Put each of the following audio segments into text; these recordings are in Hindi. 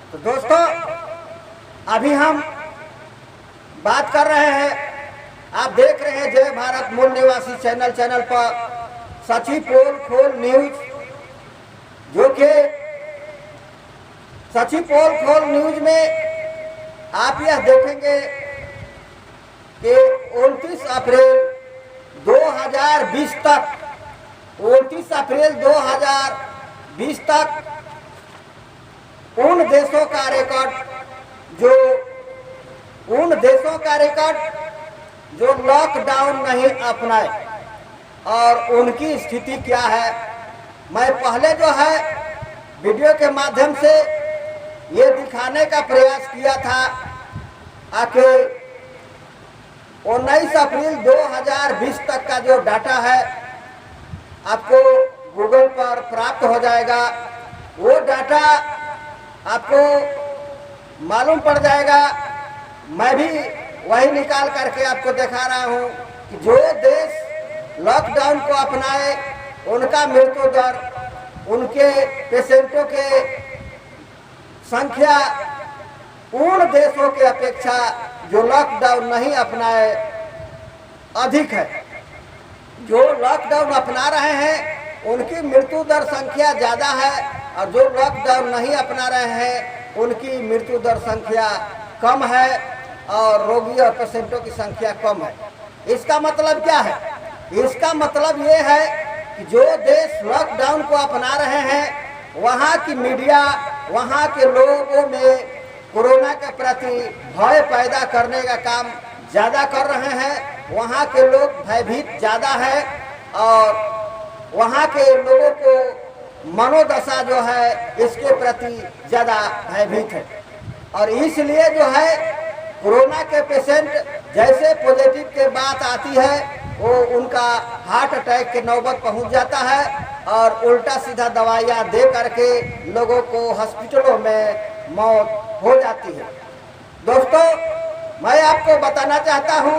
तो दोस्तों, अभी हम बात कर रहे हैं, आप देख रहे हैं जय भारत मूल निवासी चैनल पर सची पोल खोल न्यूज, जो कि सची पोल खोल न्यूज में आप यह देखेंगे कि 29 अप्रैल 2020 तक 29 अप्रैल 2020 तक उन देशों का रिकॉर्ड जो लॉकडाउन नहीं अपनाए और उनकी स्थिति क्या है। मैं पहले जो है वीडियो के माध्यम से ये दिखाने का प्रयास किया था कि 19 अप्रैल 2020 तक का जो डाटा है आपको गूगल पर प्राप्त हो जाएगा। वो डाटा आपको मालूम पड़ जाएगा। मैं भी वही निकाल करके आपको दिखा रहा हूँ कि जो देश लॉकडाउन को अपनाए उनका मृत्यु दर, उनके पेशेंटों के संख्या उन देशों की अपेक्षा जो लॉकडाउन नहीं अपनाए अधिक है। जो लॉकडाउन अपना रहे हैं उनकी मृत्यु दर संख्या ज़्यादा है और जो लॉकडाउन नहीं अपना रहे हैं उनकी मृत्यु दर संख्या कम है और रोगी और पेशेंटों की संख्या कम है। इसका मतलब क्या है? इसका मतलब ये है कि जो देश लॉकडाउन को अपना रहे हैं वहाँ की मीडिया, वहाँ के लोगों में कोरोना के प्रति भय पैदा करने का काम ज़्यादा कर रहे हैं। वहाँ के लोग भयभीत ज़्यादा है और वहाँ के लोगों को मनोदशा जो है इसके प्रति ज़्यादा भयभीत है। और इसलिए जो है कोरोना के पेशेंट जैसे पॉजिटिव के बात आती है वो उनका हार्ट अटैक के नौबत पहुंच जाता है और उल्टा सीधा दवाइयाँ दे करके लोगों को हॉस्पिटलों में मौत हो जाती है। दोस्तों, मैं आपको बताना चाहता हूं,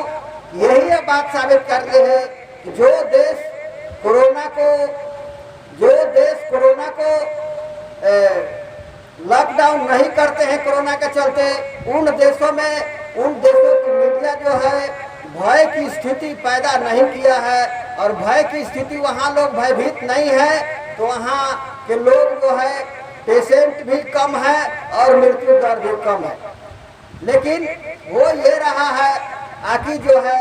यही बात साबित कर रही है कि जो देश कोरोना को लॉकडाउन नहीं करते हैं कोरोना के चलते, उन देशों की मीडिया जो है भय की स्थिति पैदा नहीं किया है और भय की स्थिति वहाँ लोग भयभीत नहीं है तो वहाँ के लोग जो है पेशेंट भी कम है और मृत्यु दर भी कम है। लेकिन वो ये रहा है कि जो है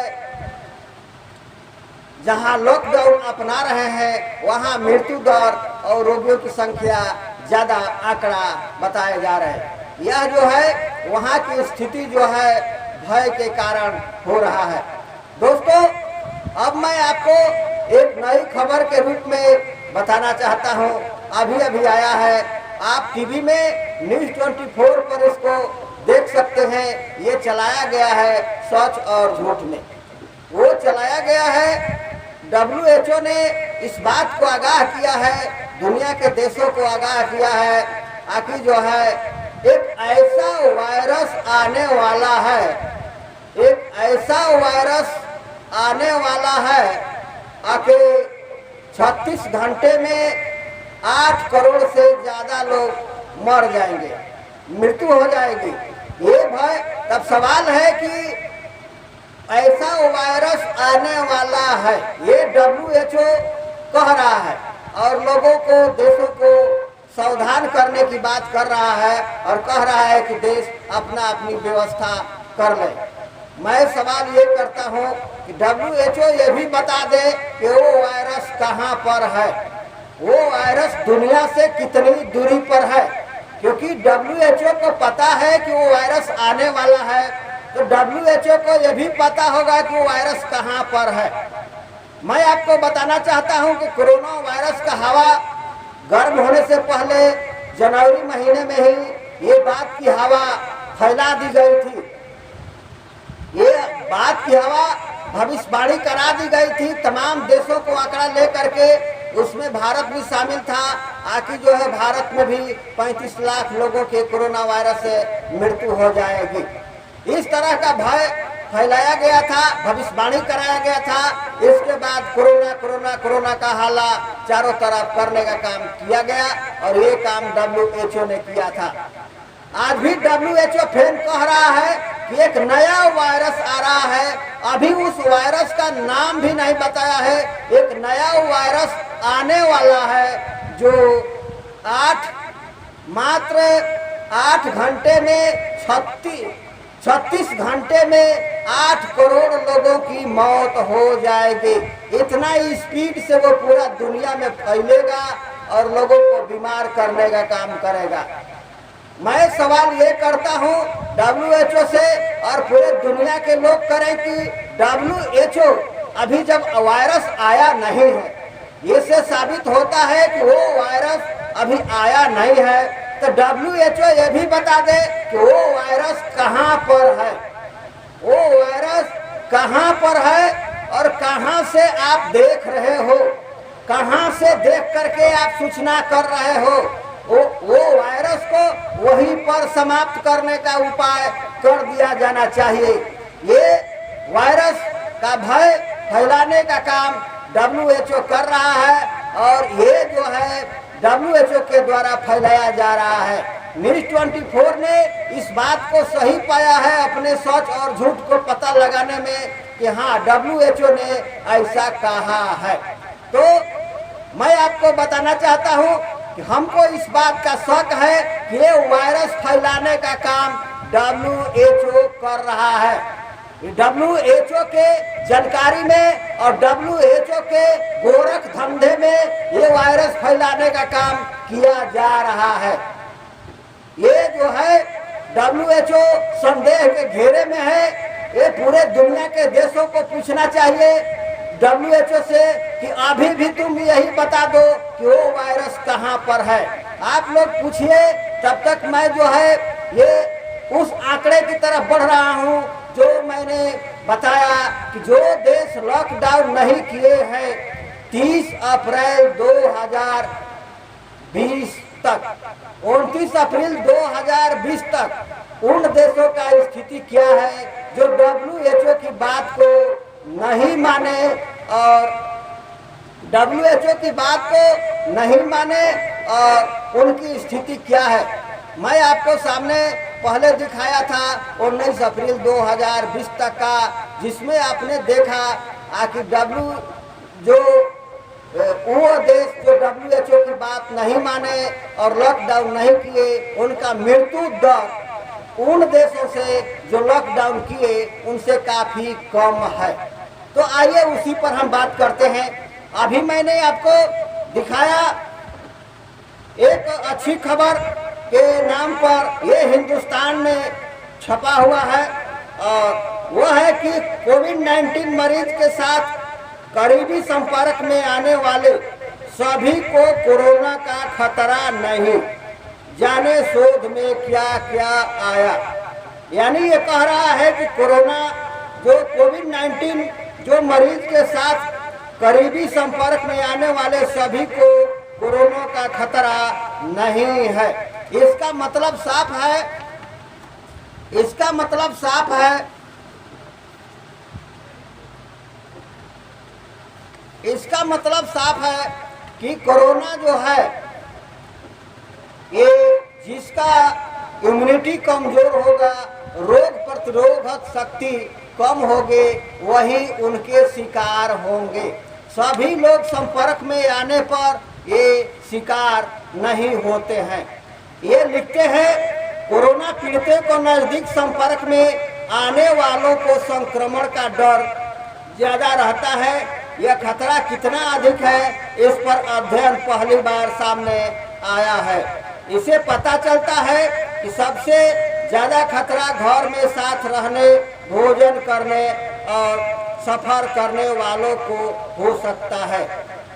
जहाँ लॉकडाउन अपना रहे हैं वहाँ मृत्यु दर और रोगियों की संख्या ज़्यादा आंकड़ा बताए जा रहे हैं। यह जो है वहाँ की स्थिति जो है भय के कारण हो रहा है। दोस्तों, अब मैं आपको एक नई खबर के रूप में बताना चाहता हूँ। अभी आया है, आप टीवी में न्यूज़ 24 पर इसको देख सकते हैं। ये चलाया गया है सच और झूठ में। वो चलाया गया है, WHO ने इस बात को आगाह किया है, दुनिया के देशों को आगाह किया है कि जो है एक ऐसा वायरस आने वाला है, एक ऐसा वायरस आने वाला है कि 36 घंटे में 8 करोड़ से ज़्यादा लोग मर जाएंगे, मृत्यु हो जाएगी। ये भय, तब सवाल है कि ऐसा वायरस आने वाला है, ये WHO कह रहा है और लोगों को, देशों को सावधान करने की बात कर रहा है और कह रहा है कि देश अपनी व्यवस्था कर ले। मैं सवाल ये करता हूँ कि WHO ये भी बता दे कि वो वायरस कहाँ पर है, वो वायरस दुनिया से कितनी दूरी पर है। क्योंकि WHO को पता है कि वो वायरस आने वाला है, तो WHO को यह भी पता होगा कि वो वायरस कहाँ पर है। मैं आपको बताना चाहता हूं कि कोरोना वायरस का हवा गर्म होने से पहले जनवरी महीने में ही ये बात की हवा फैला दी गई थी। ये बात की हवा भविष्यवाणी करा दी गई थी तमाम देशों को आंकड़ा लेकर के, उसमें भारत भी शामिल था। आखिर जो है भारत में भी 35 लाख लोगों के कोरोना वायरस से मृत्यु हो जाएगी। इस तरह का भय फैलाया गया था, भविष्यवाणी कराया गया था। इसके बाद कोरोना का हाला चारों तरफ करने का काम किया गया और ये काम WHO ने किया था। आज भी WHO फिर कह रहा है कि एक नया वायरस आ रहा है, अभी उस वायरस का नाम भी नहीं बताया है। एक नया वायरस आने वाला है जो मात्र 8 घंटे में 36 घंटे में 8 करोड़ लोगों की मौत हो जाएगी। इतना स्पीड से वो पूरा दुनिया में फैलेगा और लोगों को बीमार करने का काम करेगा। मैं सवाल ये करता हूँ WHO से और पूरे दुनिया के लोग करें कि WHO अभी जब वायरस आया नहीं है, इससे साबित होता है कि वो वायरस अभी आया नहीं है, तो WHO ये भी बता दे कि वो वायरस कहाँ पर है, वो वायरस कहाँ पर है और कहाँ से आप देख रहे हो, कहाँ से देख करके आप सूचना कर रहे हो। वो वायरस को वहीं पर समाप्त करने का उपाय कर दिया जाना चाहिए। ये वायरस का भय फैलाने का काम WHO कर रहा है और ये जो है WHO के द्वारा फैलाया जा रहा है। न्यूज़ 24 ने इस बात को सही पाया है अपने सच और झूठ को पता लगाने में कि हाँ WHO ने ऐसा कहा है। तो मैं आपको बताना चाहता हूँ कि हमको इस बात का शक है कि ये वायरस फैलाने का काम WHO कर रहा है। WHO के जानकारी में और WHO के गोरख धंधे में ये वायरस फैलाने का काम किया जा रहा है। ये जो है WHO संदेह के घेरे में है। ये पूरे दुनिया के देशों को पूछना चाहिए WHO से कि अभी भी तुम यही बता दो कि वो वायरस कहाँ पर है। आप लोग पूछिए, तब तक मैं जो है ये उस आंकड़े की तरफ बढ़ रहा हूँ जो मैंने बताया कि जो देश लॉकडाउन नहीं किए हैं 30 अप्रैल 2020 तक 29 अप्रैल 2020 तक उन देशों का स्थिति क्या है जो WHO की बात को नहीं माने और WHO की बात को नहीं माने और उनकी स्थिति क्या है। मैं आपको सामने पहले दिखाया था 19 अप्रैल 2020 तक का, जिसमें आपने देखा कि वो देश जो WHO की बात नहीं माने और लॉकडाउन नहीं किए, उनका मृत्यु दर उन देशों से जो लॉकडाउन किए उनसे काफी कम है। तो आइए उसी पर हम बात करते हैं। अभी मैंने आपको दिखाया एक अच्छी खबर के नाम पर, ये हिंदुस्तान में छपा हुआ है और वह है कि कोविड-19 मरीज के साथ करीबी संपर्क में आने वाले सभी को कोरोना का खतरा नहीं, जाने शोध में क्या क्या आया। यानी ये कह रहा है कि कोरोना जो कोविड-19 जो मरीज के साथ करीबी संपर्क में आने वाले सभी को कोरोना का खतरा नहीं है। इसका मतलब साफ है, इसका मतलब साफ है, इसका मतलब साफ है कि कोरोना जो है ये जिसका इम्यूनिटी कमजोर होगा, रोग प्रतिरोधक शक्ति कम होगी, वही उनके शिकार होंगे। सभी लोग संपर्क में आने पर ये शिकार नहीं होते हैं। ये लिखते हैं कोरोना पीड़ितों को नजदीक संपर्क में आने वालों को संक्रमण का डर ज्यादा रहता है। यह खतरा कितना अधिक है, इस पर अध्ययन पहली बार सामने आया है। इसे पता चलता है कि सबसे ज्यादा खतरा घर में साथ रहने, भोजन करने और सफर करने वालों को हो सकता है।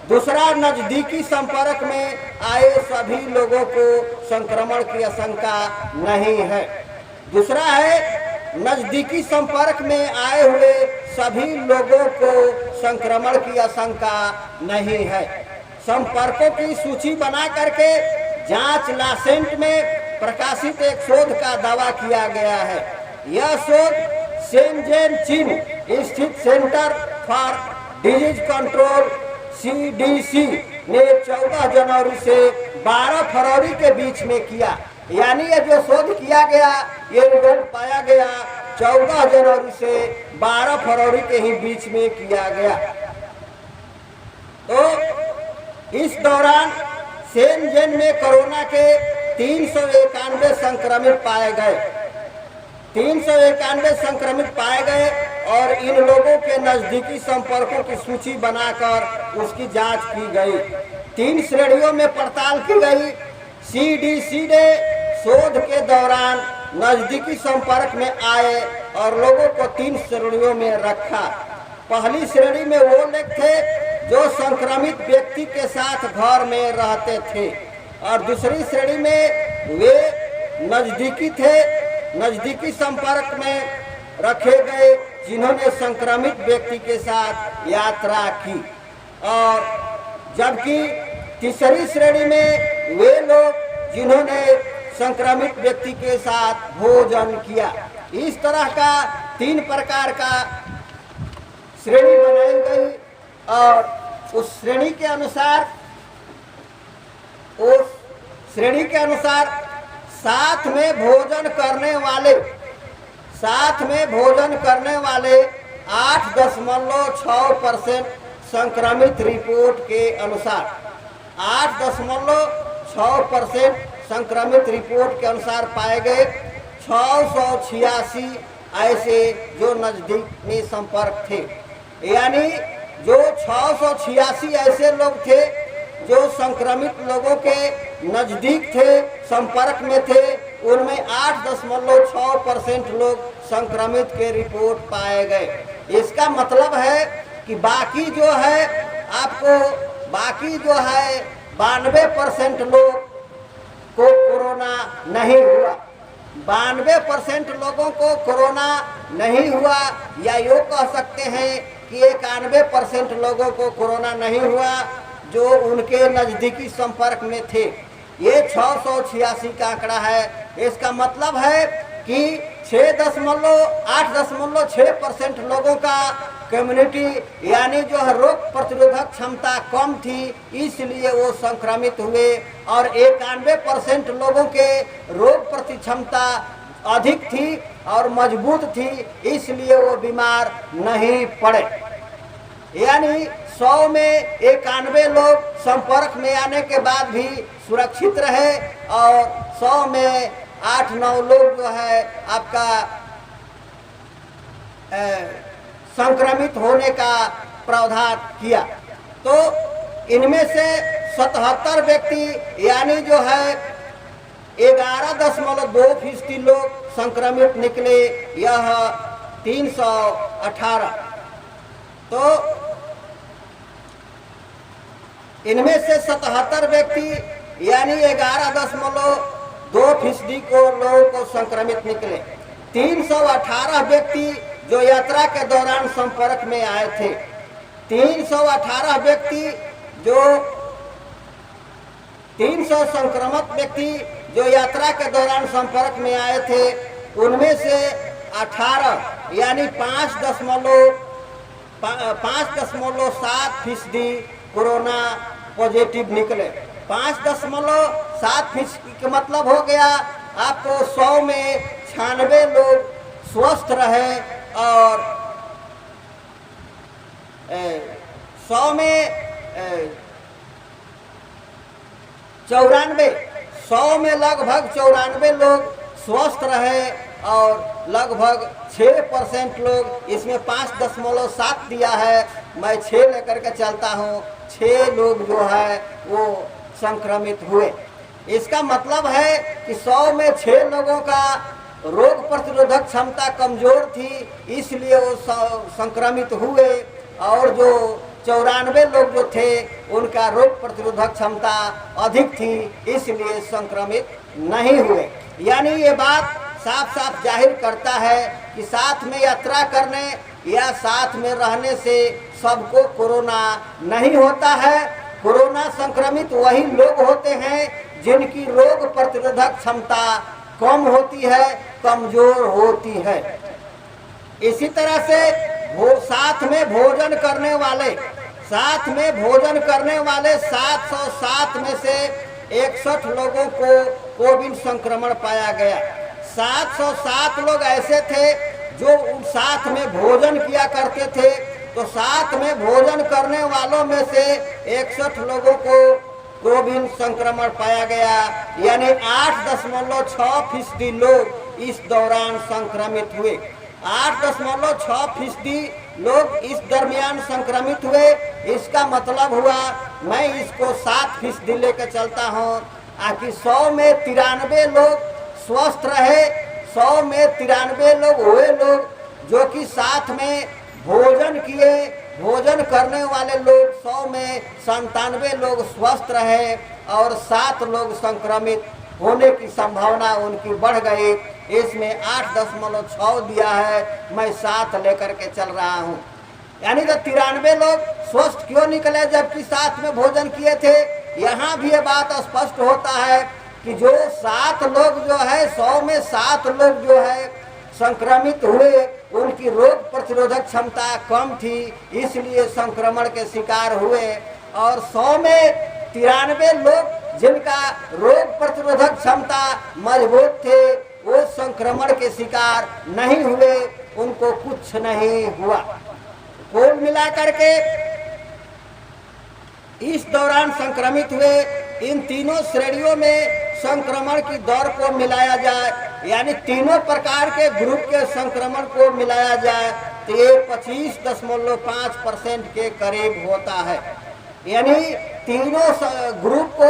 दूसरा, नजदीकी संपर्क में आए सभी लोगों को संक्रमण की आशंका नहीं है। दूसरा है, नजदीकी संपर्क में आए हुए सभी लोगों को संक्रमण की आशंका नहीं है। संपर्कों की सूची बना करके जांच लासेंट में प्रकाशित एक शोध का दावा किया गया है। यह शोध शेंजेन चीन स्थित centre for disease control CDC ने 14 जनवरी से 12 फरवरी के बीच में किया। यानी ये जो शोध किया गया, ये रिजल्ट पाया गया 14 जनवरी से 12 फरवरी के ही बीच में किया गया। तो इस दौरान शेनज़ेन में कोरोना के 391 संक्रमित पाए गए। 391 संक्रमित पाए गए और इन लोगों के नजदीकी संपर्कों की सूची बनाकर उसकी जांच की गई। 3 श्रेणियों में पड़ताल की गई। CDC ने शोध के दौरान नजदीकी संपर्क में आए और लोगों को 3 श्रेणियों में रखा। पहली श्रेणी में वो लोग थे जो संक्रमित व्यक्ति के साथ घर में रहते थे और दूसरी श्रेणी में वे नजदीकी संपर्क में रखे गए जिन्होंने संक्रमित व्यक्ति के साथ यात्रा की। और जबकि तीसरी श्रेणी में वे लोग जिन्होंने संक्रमित व्यक्ति के साथ भोजन किया। इस तरह का 3 प्रकार का श्रेणी बनाई गई और उस श्रेणी के अनुसार साथ में भोजन करने वाले 8.6% संक्रमित रिपोर्ट के अनुसार 8.6% संक्रमित रिपोर्ट के अनुसार पाए गए 686 ऐसे जो नजदीक में संपर्क थे। यानी जो 686 ऐसे लोग थे जो संक्रमित लोगों के नजदीक थे, संपर्क में थे, उनमें 8.6% लोग संक्रमित के रिपोर्ट पाए गए। इसका मतलब है कि बाकी जो है 92% लोग को कोरोना नहीं हुआ। 92% लोगों को कोरोना नहीं हुआ, या यूँ कह सकते हैं कि 91% लोगों को कोरोना नहीं हुआ जो उनके नज़दीकी संपर्क में थे। ये 686 का आंकड़ा है। इसका मतलब है कि 8.6% लोगों का कम्युनिटी यानी जो है रोग प्रतिरोधक क्षमता कम थी, इसलिए वो संक्रमित हुए, और 91% लोगों के रोग प्रति क्षमता अधिक थी और मजबूत थी, इसलिए वो बीमार नहीं पड़े। यानी 100 में 91 लोग संपर्क में आने के बाद भी सुरक्षित रहे और 100 में 8-9 लोग जो है आपका संक्रमित होने का प्रावधान किया। तो इनमें से 77 व्यक्ति यानी जो है 11.2% लोग संक्रमित निकले, यह 318। तो इनमें से 77 व्यक्ति यानी 11.2% को लोगों को संक्रमित निकले। 318 व्यक्ति जो यात्रा के दौरान संपर्क में आए थे। 318 व्यक्ति जो 300 संक्रमित व्यक्ति जो यात्रा के दौरान संपर्क में आए थे, उनमें से 18 यानी 5.7% कोरोना पॉजिटिव निकले। 5.7% का मतलब हो गया आपको 100 में 96 लोग स्वस्थ रहे और 100 में 100 में लगभग 94 लोग स्वस्थ रहे और लगभग 6% लोग, इसमें 5.7 दिया है, मैं 6 लेकर के चलता हूँ, 6 लोग जो है वो संक्रमित हुए। इसका मतलब है कि 100 में 6 लोगों का रोग प्रतिरोधक क्षमता कमजोर थी, इसलिए वो संक्रमित हुए, और जो 94 लोग जो थे उनका रोग प्रतिरोधक क्षमता अधिक थी, इसलिए संक्रमित नहीं हुए। यानी ये बात साफ साफ जाहिर करता है कि साथ में यात्रा करने या साथ में रहने से सबको कोरोना नहीं होता है। कोरोना संक्रमित वही लोग होते हैं जिनकी रोग प्रतिरोधक क्षमता कम होती है, कमजोर होती है। इसी तरह से साथ में भोजन करने वाले 707 में से 61 लोगों को कोविड संक्रमण पाया गया। 707 लोग ऐसे थे जो साथ में भोजन किया करते थे, तो साथ में भोजन करने वालों में से 61 लोगों को कोविड संक्रमण पाया गया, यानी 8.6% लोग इस दौरान संक्रमित हुए। 8.6% लोग इस दरमियान संक्रमित हुए। इसका मतलब हुआ, मैं इसको 7% लेकर चलता हूँ, कि 100 में 93 लोग स्वस्थ रहे। 100 में 93 लोग हुए लोग जो कि साथ में भोजन किए। भोजन करने वाले लोग 100 में 97 लोग स्वस्थ रहे और 7 लोग संक्रमित होने की संभावना उनकी बढ़ गई। इसमें 8.6 दिया है, मैं 7 लेकर के चल रहा हूँ। यानी तो 93 लोग स्वस्थ क्यों निकले जबकि साथ में भोजन किए थे। यहाँ भी ये बात स्पष्ट होता है कि जो 7 लोग जो है, 100 में 7 लोग जो है संक्रमित हुए, उनकी रोग प्रतिरोधक क्षमता कम थी, इसलिए संक्रमण के शिकार हुए। और 100 में 93 लोग जिनका रोग प्रतिरोधक क्षमता मजबूत थे, वो संक्रमण के शिकार नहीं हुए, उनको कुछ नहीं हुआ। कुल मिलाकर के इस दौरान संक्रमित हुए इन तीनों श्रेणियों में संक्रमण की दर को मिलाया जाए, यानी तीनों प्रकार के ग्रुप के संक्रमण को मिलाया जाए, तो ये 25.5% के करीब होता है। यानी तीनों ग्रुप को,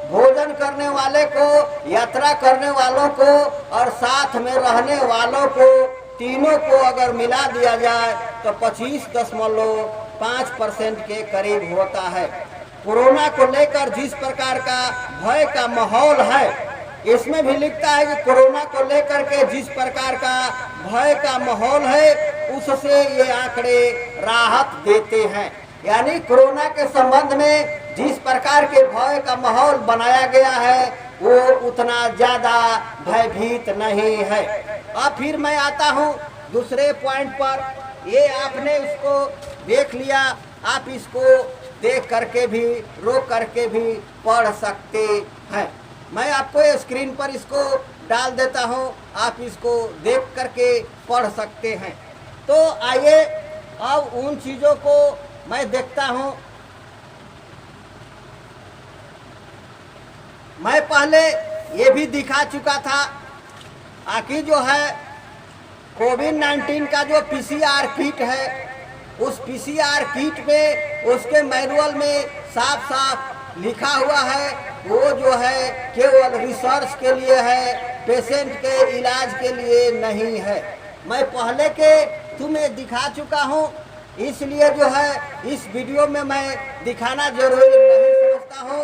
भोजन करने वाले को, यात्रा करने वालों को और साथ में रहने वालों को, तीनों को अगर मिला दिया जाए तो 25.5% के करीब होता है। कोरोना को लेकर जिस प्रकार का भय का माहौल है, इसमें भी लिखता है कि कोरोना को लेकर के जिस प्रकार का भय का माहौल है, उससे ये आंकड़े राहत देते हैं। यानी कोरोना के संबंध में जिस प्रकार के भय का माहौल बनाया गया है, वो उतना ज्यादा भयभीत नहीं है। अब फिर मैं आता हूँ दूसरे पॉइंट पर। ये आपने इसको देख लिया, आप इसको देख करके भी, रोक करके भी पढ़ सकते हैं। मैं आपको स्क्रीन पर इसको डाल देता हूँ, आप इसको देख करके पढ़ सकते हैं। तो आइए अब उन चीज़ों को मैं देखता हूँ। मैं पहले ये भी दिखा चुका था कि जो है कोविड-19 का जो PCR किट है, उस PCR किट में, उसके मैनुअल में साफ साफ लिखा हुआ है, वो जो है केवल रिसर्च के लिए है, पेशेंट के इलाज के लिए नहीं है। मैं पहले के तुम्हें दिखा चुका हूँ, इसलिए जो है इस वीडियो में मैं दिखाना जरूरी नहीं समझता हूँ।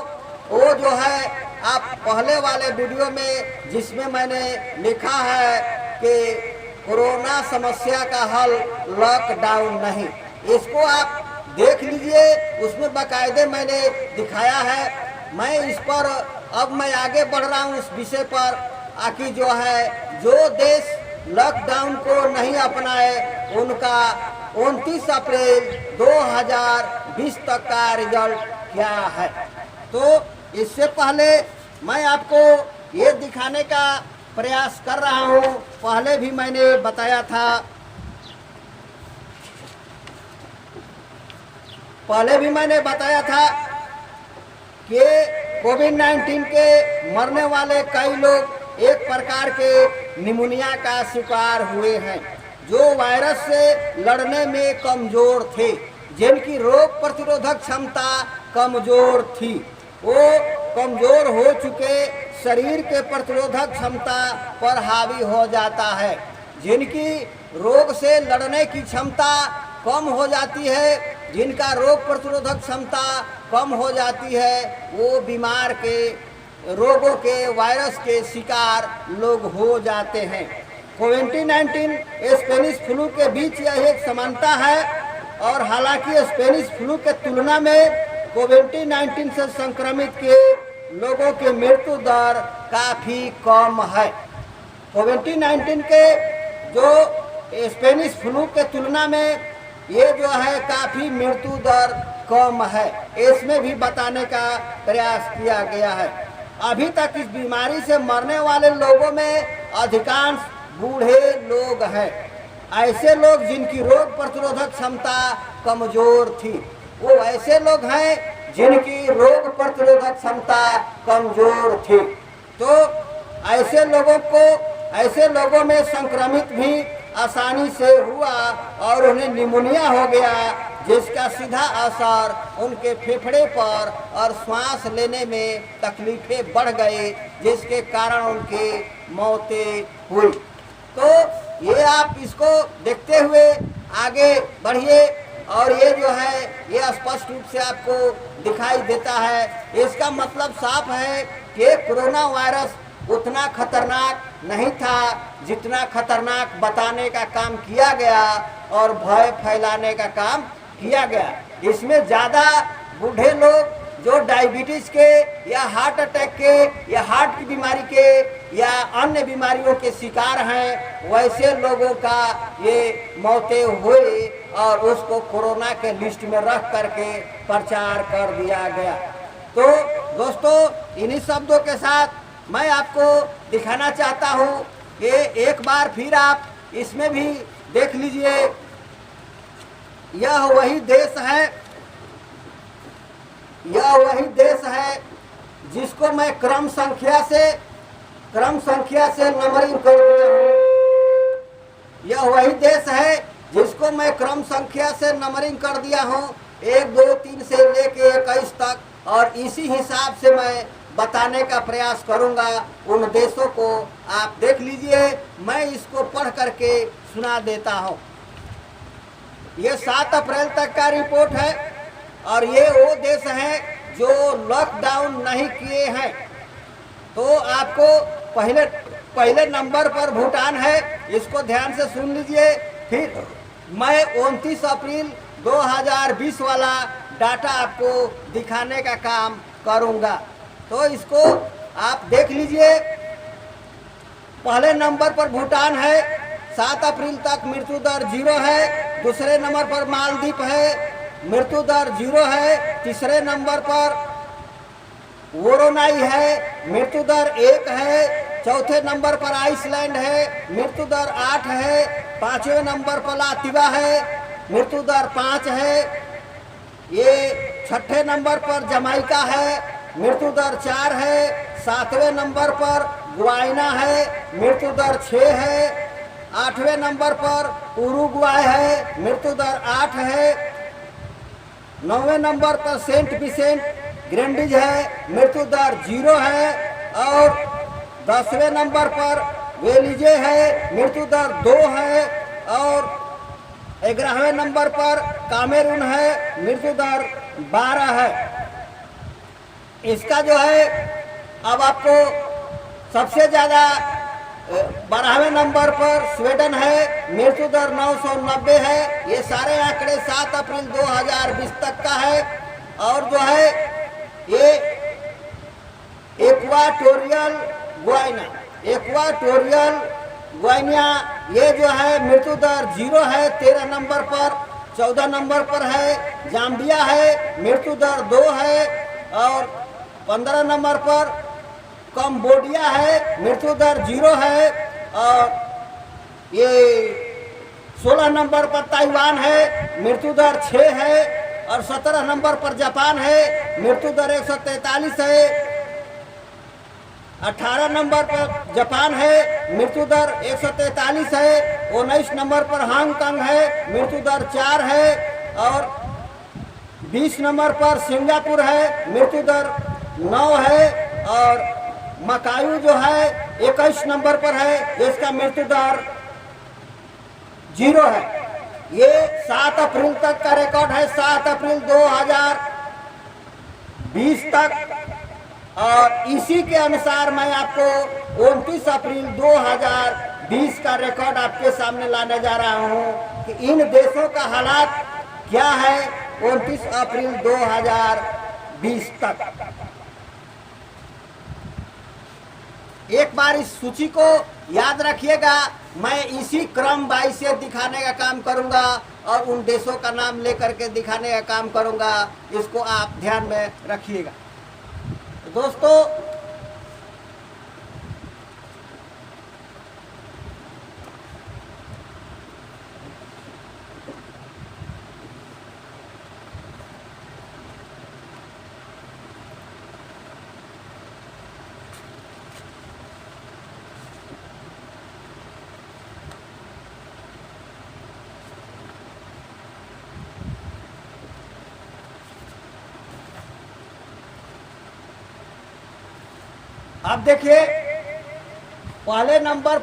वो जो है आप पहले वाले वीडियो में जिसमें मैंने लिखा है कि कोरोना समस्या का हल लॉकडाउन नहीं, इसको आप देख लीजिए, उसमें बाकायदे मैंने दिखाया है। मैं इस पर अब मैं आगे बढ़ रहा हूँ उस विषय पर, कि जो है जो देश लॉकडाउन को नहीं अपनाए, उनका 29 अप्रैल 2020 तक का रिजल्ट क्या है। तो इससे पहले मैं आपको ये दिखाने का प्रयास कर रहा हूँ, पहले भी मैंने बताया था, कि कोविड-19 के मरने वाले कई लोग एक प्रकार के निमोनिया का शिकार हुए हैं, जो वायरस से लड़ने में कमजोर थे, जिनकी रोग प्रतिरोधक क्षमता कमजोर थी। वो कमजोर हो चुके शरीर के प्रतिरोधक क्षमता पर हावी हो जाता है। जिनकी रोग से लड़ने की क्षमता कम हो जाती है, जिनका रोग प्रतिरोधक क्षमता कम हो जाती है, वो बीमार के रोगों के, वायरस के शिकार लोग हो जाते हैं। कोविड-19 स्पेनिश फ्लू के बीच यह एक समानता है, और हालांकि स्पेनिश फ्लू के तुलना में कोविड-19 से संक्रमित के लोगों की मृत्यु दर काफ़ी कम है। कोविड-19 के जो स्पेनिश फ्लू के तुलना में ये जो है काफ़ी मृत्यु दर कम है, इसमें भी बताने का प्रयास किया गया है। अभी तक इस बीमारी से मरने वाले लोगों में अधिकांश बूढ़े लोग हैं। ऐसे लोग जिनकी रोग प्रतिरोधक क्षमता कमजोर थी, वो ऐसे लोग हैं जिनकी रोग प्रतिरोधक क्षमता कमजोर थी। तो ऐसे लोगों में संक्रमित भी आसानी से हुआ और उन्हें निमोनिया हो गया, जिसका सीधा असर उनके फेफड़े पर और सांस लेने में तकलीफें बढ़ गई, जिसके कारण उनकी मौतें हुई। तो ये आप इसको देखते हुए आगे बढ़िए और ये जो है ये स्पष्ट रूप से आपको दिखाई देता है। इसका मतलब साफ है कि कोरोना वायरस उतना खतरनाक नहीं था जितना खतरनाक बताने का काम किया गया और भय फैलाने का काम किया गया। इसमें ज़्यादा बूढ़े लोग जो डायबिटीज़ के या हार्ट अटैक के या हार्ट की बीमारी के या अन्य बीमारियों के शिकार हैं, वैसे लोगों का ये मौतें हुई और उसको कोरोना के लिस्ट में रख करके प्रचार कर दिया गया। तो दोस्तों, इन्हीं शब्दों के साथ मैं आपको दिखाना चाहता हूँ कि एक बार फिर आप इसमें भी देख लीजिए। यह वही देश है जिसको मैं क्रम संख्या से नंबरिंग कर दिया हूँ। यह वही देश है जिसको मैं क्रम संख्या से नंबरिंग कर दिया हूँ, 1, 2, 3 से लेके 21 तक, और इसी हिसाब से मैं बताने का प्रयास करूंगा उन देशों को। आप देख लीजिए, मैं इसको पढ़ करके सुना देता हूं। ये 7 अप्रैल तक का रिपोर्ट है और ये वो देश हैं जो लॉकडाउन नहीं किए हैं। तो आपको पहले नंबर पर भूटान है, इसको ध्यान से सुन लीजिए। फिर मैं 29 अप्रैल 2020 वाला डाटा आपको दिखाने का काम करूंगा, तो इसको आप देख लीजिए। पहले नंबर पर भूटान है, 7 अप्रैल तक मृत्यु दर 0 है। दूसरे नंबर पर मालदीव है, मृत्यु दर 0 है। तीसरे नंबर पर वोरोनाई है, मृत्यु दर 1 है। चौथे नंबर पर आइसलैंड है, मृत्यु दर 8 है। 5वें नंबर पर लातिवा है, मृत्यु दर 5 है। ये 6ठे नंबर पर जमाइका है, मृत्यु दर 4 है। 7वें नंबर पर गुआइना है, मृत्यु दर 6 है। 8वें नंबर पर उरुग्वाय है, मृत्यु दर 8 है। 9वें नंबर पर सेंट विसेंट ग्रेनेडिज है, मृत्यु दर 0 है। और 10वें नंबर पर वेलिजे है, मृत्यु दर 2 है। और 11वें नंबर पर कामेरून है, मृत्यु दर 12 है। इसका जो है अब आपको सबसे ज़्यादा 12वें नंबर पर स्वीडन है, मृत्यु दर 990 है। ये सारे आंकड़े 7 अप्रैल 2020 तक का है। और जो है ये इक्वाटोरियल ग्वाइना ये जो है मृत्यु दर 0 है 13 नंबर पर। 14 नंबर पर है जाम्बिया है, मृत्यु दर 2 है। और 15 नंबर पर कंबोडिया है, मृत्यु दर 0 है। और ये 16 नंबर पर ताइवान है, मृत्यु दर 6 है। और 17 नंबर पर जापान है, मृत्यु दर 143 है। 18 नंबर पर जापान है, मृत्यु दर 143 है। 19 नंबर पर हांगकांग है, मृत्यु दर 4 है। और 20 नंबर पर सिंगापुर है, मृत्यु दर 9 है। और मकायू जो है 21 नंबर पर है, जिसका मृत्यु दर 0 है। ये 7 अप्रैल तक का रिकॉर्ड है, 7 अप्रैल 2020 तक। और इसी के अनुसार मैं आपको 29 अप्रैल 2020 का रिकॉर्ड आपके सामने लाने जा रहा हूं कि इन देशों का हालात क्या है 29 अप्रैल 2020 तक। एक बार इस सूची को याद रखिएगा, मैं इसी क्रम वाइज से दिखाने का काम करूंगा और उन देशों का नाम लेकर के दिखाने का काम करूंगा। इसको आप ध्यान में रखिएगा। दोस्तों, अब देखिए पहले नंबर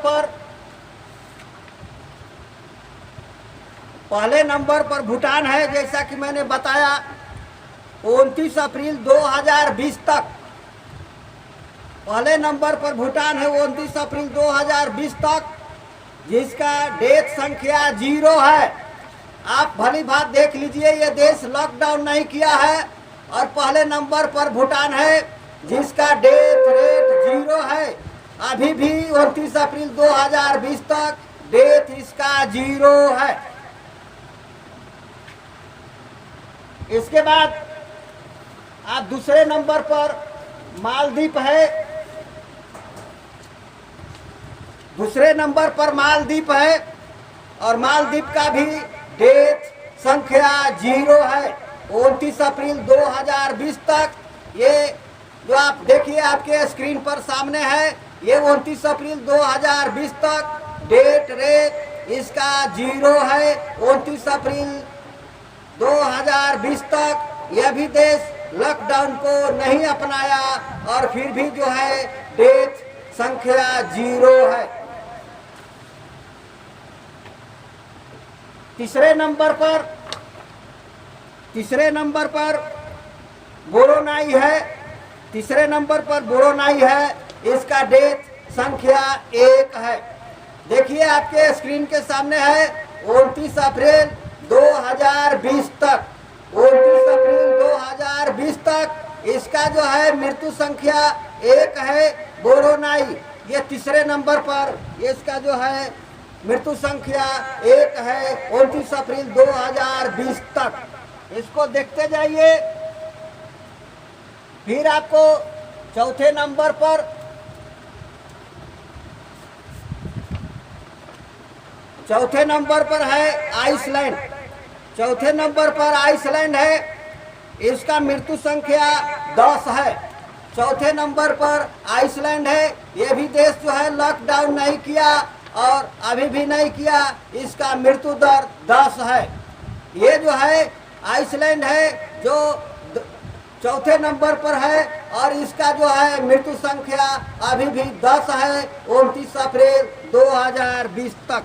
पर भूटान है, जैसा कि मैंने बताया 29 अप्रैल 2020 तक। पहले नंबर पर भूटान है 29 अप्रैल 2020 तक, जिसका डेथ संख्या 0 है। आप भली बात देख लीजिए, ये देश लॉकडाउन नहीं किया है और पहले नंबर पर भूटान है जिसका डेथ रेट 0 है। अभी भी 29 अप्रैल 2020 तक डेथ इसका 0 है। इसके बाद आप दूसरे नंबर पर मालदीव है, दूसरे नंबर पर मालदीव है और मालदीव का भी डेथ संख्या 0 है 29 अप्रैल 2020 तक। ये जो आप देखिए आपके स्क्रीन पर सामने है, ये 29 अप्रैल 2020 तक डेट रेट इसका 0 है 29 अप्रैल 2020 तक। यह भी देश लॉकडाउन को नहीं अपनाया और फिर भी जो है डेथ संख्या 0 है। तीसरे नंबर पर बोरोनाई है, तीसरे नंबर पर बोरोनाई है, इसका डेथ संख्या 1 है। देखिए आपके स्क्रीन के सामने है 29 अप्रैल 2020 तक, 29 अप्रैल 2020 तक इसका जो है मृत्यु संख्या 1 है बोरोनाई। ये तीसरे नंबर पर इसका जो है मृत्यु संख्या 1 है 29 अप्रैल 2020 तक। इसको देखते जाइए। फिर आपको चौथे नंबर पर है आइसलैंड। चौथे नंबर पर आइसलैंड है, इसका मृत्यु संख्या 10 है। चौथे नंबर पर आइसलैंड है, ये भी देश जो है लॉकडाउन नहीं किया और अभी भी नहीं किया, इसका मृत्यु दर 10 है। ये जो है आइसलैंड है जो चौथे नंबर पर है और इसका जो है मृत्यु संख्या अभी भी 10 है 29 अप्रैल 2020 तक।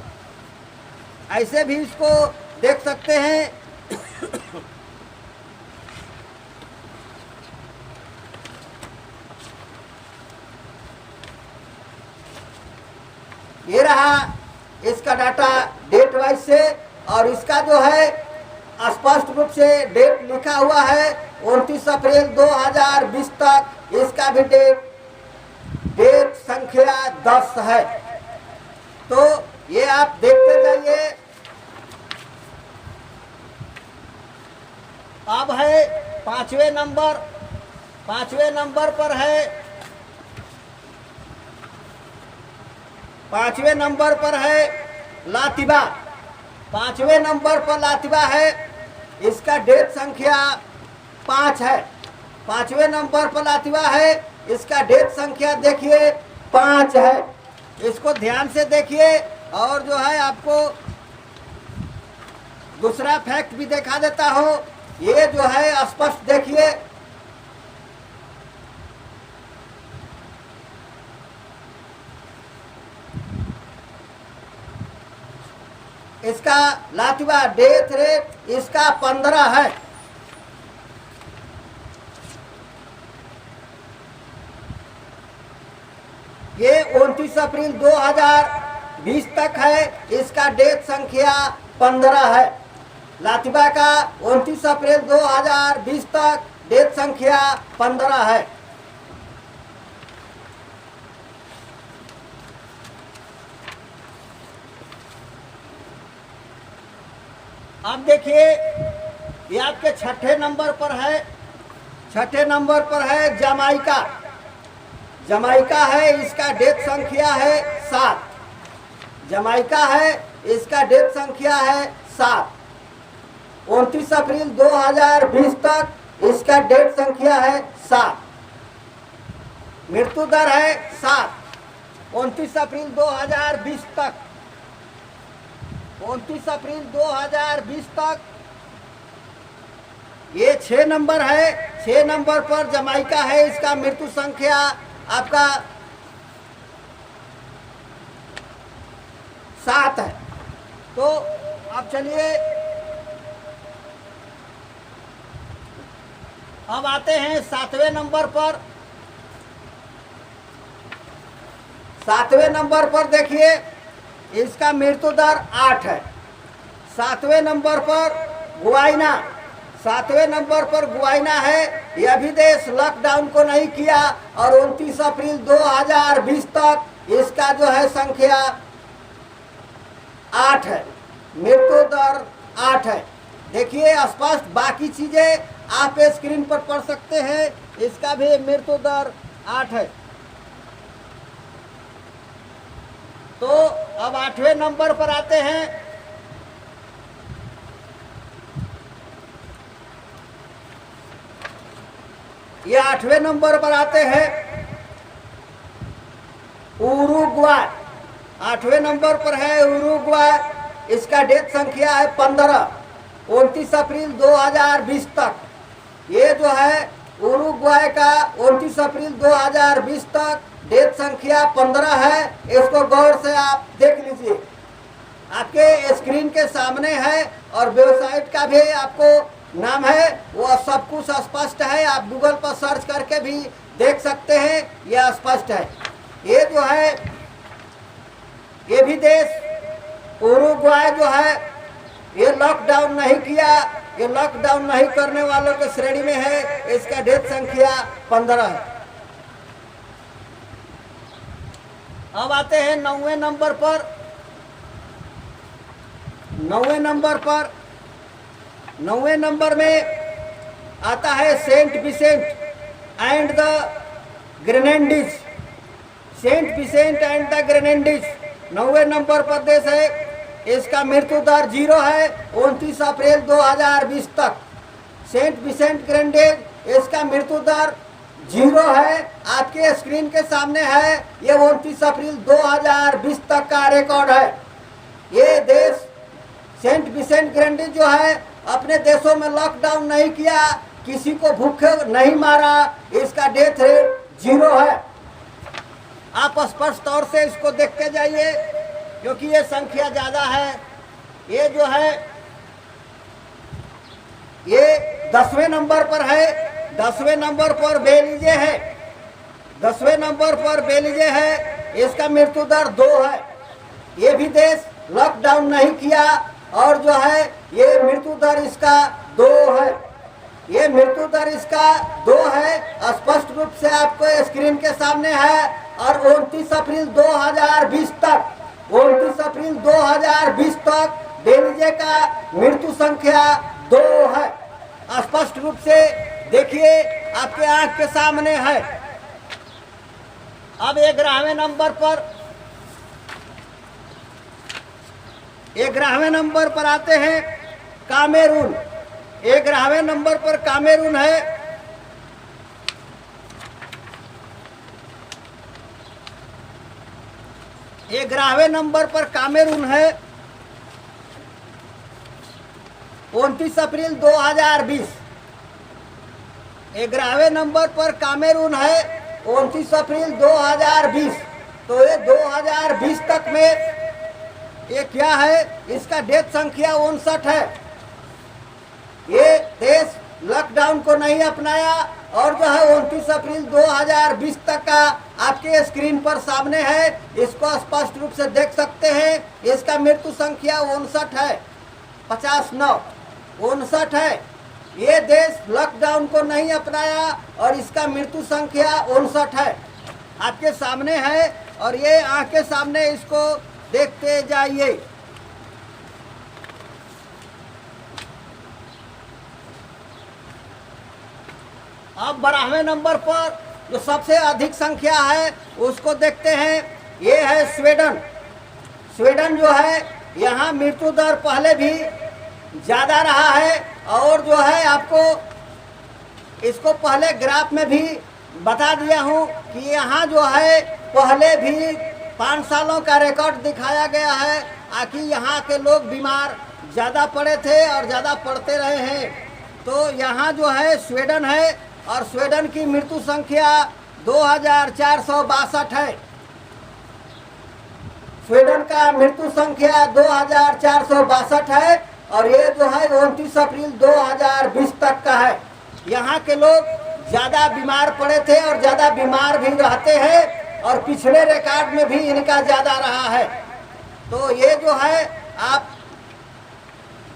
ऐसे भी इसको देख सकते हैं। ये रहा इसका डाटा डेट वाइज से और इसका जो है स्पष्ट रूप से डेट लिखा हुआ है 29 अप्रैल 2020 तक। इसका भी डेट संख्या 10 है। तो ये आप देखते जाइए। अब है पांचवें नंबर पर है, पांचवें नंबर पर है लातिवा। पांचवें नंबर पर लातिवा है, इसका डेथ संख्या 5 है। पांचवें नंबर पर लातिवा है, इसका डेथ संख्या देखिए 5 है। इसको ध्यान से देखिए और जो है आपको दूसरा फैक्ट भी दिखा देता हूँ। ये जो है स्पष्ट देखिए, इसका लातिवा डेथ रेट इसका 15 है। ये 29 अप्रैल 2020 तक है, इसका डेथ संख्या 15 है। लातिवा का 29 अप्रैल 2020 तक डेथ संख्या 15 है। अब देखिए ये आपके छठे नंबर पर है, छठे नंबर पर है जमाइका। जमाइका है, इसका डेथ संख्या है 7। जमाइका है, इसका डेथ संख्या है 7। 29 अप्रैल 2020 तक इसका डेथ संख्या है 7। मृत्यु दर है 7। 29 अप्रैल 2020 तक, 29 अप्रैल 2020 तक। ये 6 नंबर है, 6 नंबर पर जमाइका है, इसका मृत्यु संख्या आपका 7 है। तो अब चलिए अब आते हैं 7वें नंबर पर। 7वें नंबर पर देखिए इसका मृत्यु दर 8 है। 7वें नंबर पर गुयाना, 7वें नंबर पर गुयाना है। यह भी देश लॉकडाउन को नहीं किया और 29 अप्रैल 2020 तक इसका जो है संख्या 8 है, मृत्यु दर 8 है। देखिए स्पष्ट, बाकी चीजें आप स्क्रीन पर पढ़ सकते हैं। इसका भी मृत्यु दर 8 है। तो अब 8वें नंबर पर आते हैं। ये 8वें नंबर पर आते हैं उरुग्वाय। 8वें नंबर पर है उरुग्वाय। इसका डेथ संख्या है 15, 29 अप्रैल 2020 तक। ये जो है उरुग्वाय का 29 अप्रैल 2020 तक डेथ संख्या 15 है। इसको गौर से आप देख लीजिए, आपके स्क्रीन के सामने है और वेबसाइट का भी आपको नाम है, वो सब कुछ स्पष्ट है। आप गूगल पर सर्च करके भी देख सकते हैं, यह स्पष्ट है। ये जो है ये भी देश उरुग्वाय जो है ये लॉकडाउन नहीं किया, ये लॉकडाउन नहीं करने वालों के श्रेणी में है। इसका डेथ संख्या 15 है। अब आते हैं 9वें नंबर पर। 9वें नंबर में आता है Saint Vincent and the Grenadines. Saint Vincent and the Grenadines 9वें नंबर पर देश है। इसका मृत्यु दर 0 है 29 अप्रैल 2020 तक। सेंट विसेंट ग्रेनेडिस इसका मृत्यु दर 0 है, आपके स्क्रीन के सामने है। ये 29 अप्रैल 2020 तक का रिकॉर्ड है। ये देश सेंट विसेंट ग्रेनेडिस जो है अपने देशों में लॉकडाउन नहीं किया, किसी को भूखे नहीं मारा। इसका डेथ रेट 0 है। आप स्पष्ट तौर से इसको देखते जाइए क्योंकि ये संख्या ज्यादा है। ये जो है ये 10वें नंबर पर है। 10वें नंबर पर बेलीजे है। 10वें नंबर पर बेलीजे है। इसका मृत्यु दर 2 है। ये भी देश लॉकडाउन नहीं किया और जो है ये मृत्यु दर इसका 2 है। ये मृत्यु दर इसका 2 है, स्पष्ट रूप से आपको स्क्रीन के सामने है। और 29 अप्रैल 2020 तक 29 अप्रैल 2020 तक बेलीजे का मृत्यु संख्या 2 है। स्पष्ट रूप से देखिए, आपके आंख के सामने है। अब 11वें नंबर पर 11वें नंबर पर आते हैं कामेरून। 11वें नंबर पर कामेरून है। ये 11वें नंबर पर कामेरून है 29 अप्रैल 2020। 11वें नंबर पर कामेरून है 29 अप्रैल 2020। तो ये 2020 तक में ये क्या है, इसका डेथ संख्या 59 है। ये देश लॉकडाउन को नहीं अपनाया और जो है 29 अप्रैल 2020 तक का आपके स्क्रीन पर सामने है। इसको स्पष्ट रूप से देख सकते हैं। इसका मृत्यु संख्या 59 है, 59 59 है। ये देश लॉकडाउन को नहीं अपनाया और इसका मृत्यु संख्या 59 है, आपके सामने है। और ये आंख के सामने इसको देखते जाइए। अब 12वें नंबर पर जो सबसे अधिक संख्या है उसको देखते हैं। ये है स्वीडन। स्वीडन जो है यहाँ मृत्यु दर पहले भी ज़्यादा रहा है और जो है आपको इसको पहले ग्राफ में भी बता दिया हूँ कि यहाँ जो है पहले भी 5 सालों का रिकॉर्ड दिखाया गया है कि यहाँ के लोग बीमार ज़्यादा पड़े थे और ज़्यादा पड़ते रहे हैं। तो यहाँ जो है स्वीडन है और स्वीडन की मृत्यु संख्या 2462 है। स्वीडन का मृत्यु संख्या 2462 है और ये जो है 29 अप्रैल 2020 तक का है। यहाँ के लोग ज़्यादा बीमार पड़े थे और ज़्यादा बीमार भी रहते हैं और पिछले रिकॉर्ड में भी इनका ज़्यादा रहा है। तो ये जो है आप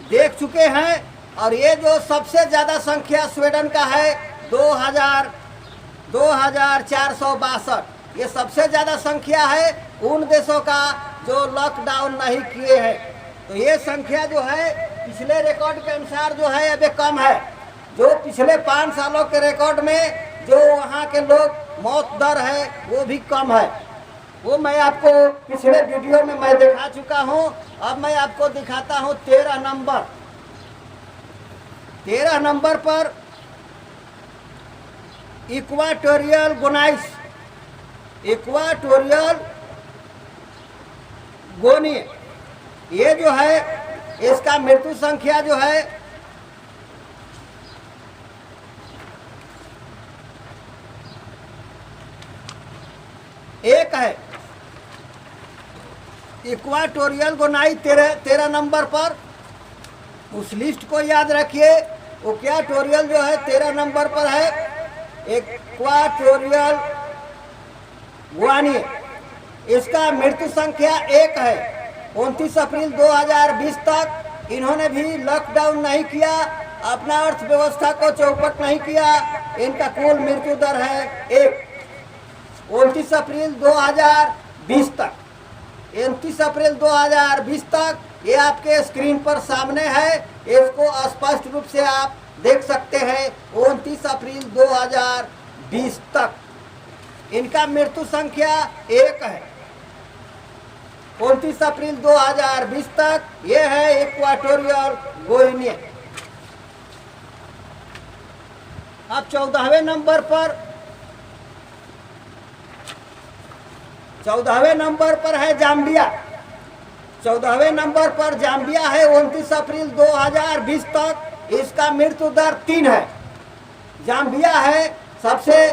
देख चुके हैं। और ये जो सबसे ज़्यादा संख्या स्वीडन का है 2462, ये सबसे ज़्यादा संख्या है उन देशों का जो लॉकडाउन नहीं किए हैं। तो ये संख्या जो है पिछले रिकॉर्ड के अनुसार जो है अभी कम है। जो पिछले 5 सालों के रिकॉर्ड में जो वहाँ के लोग मौत दर है वो भी कम है। वो मैं आपको पिछले वीडियो में मैं दिखा चुका हूँ। अब मैं आपको दिखाता हूँ 13 नंबर पर इक्वाटोरियल गोनी, ये जो है इसका मृत्यु संख्या जो है 1 है। इक्वाटोरियल गोनाई 13 नंबर पर, उस लिस्ट को याद रखिए। इक्वाटोरियल जो है 13 नंबर पर है। इक्वाटोरियल गुआनी, इसका मृत्यु संख्या 1 है। 29 अप्रैल 2020 तक इन्होंने भी लॉकडाउन नहीं किया, अपना अर्थव्यवस्था को चौपट नहीं किया। इनका कुल मृत्यु दर है 1। 29 अप्रैल 2020 तक, 29 अप्रैल 2020 तक ये आपके स्क्रीन पर सामने है। इसको स्पष्ट रूप से आप देख सकते हैं। 29 अप्रैल 2020 तक इनका मृत्यु संख्या 1 है। 29 अप्रैल 2020 तक ये है इक्वाटोरियल गोइनी। अब 14वें नंबर पर है जाम्बिया। 14वें नंबर पर जाम्बिया है। 29 अप्रैल 2020 तक इसका मृत्यु दर 3 है। जाम्बिया है सबसे,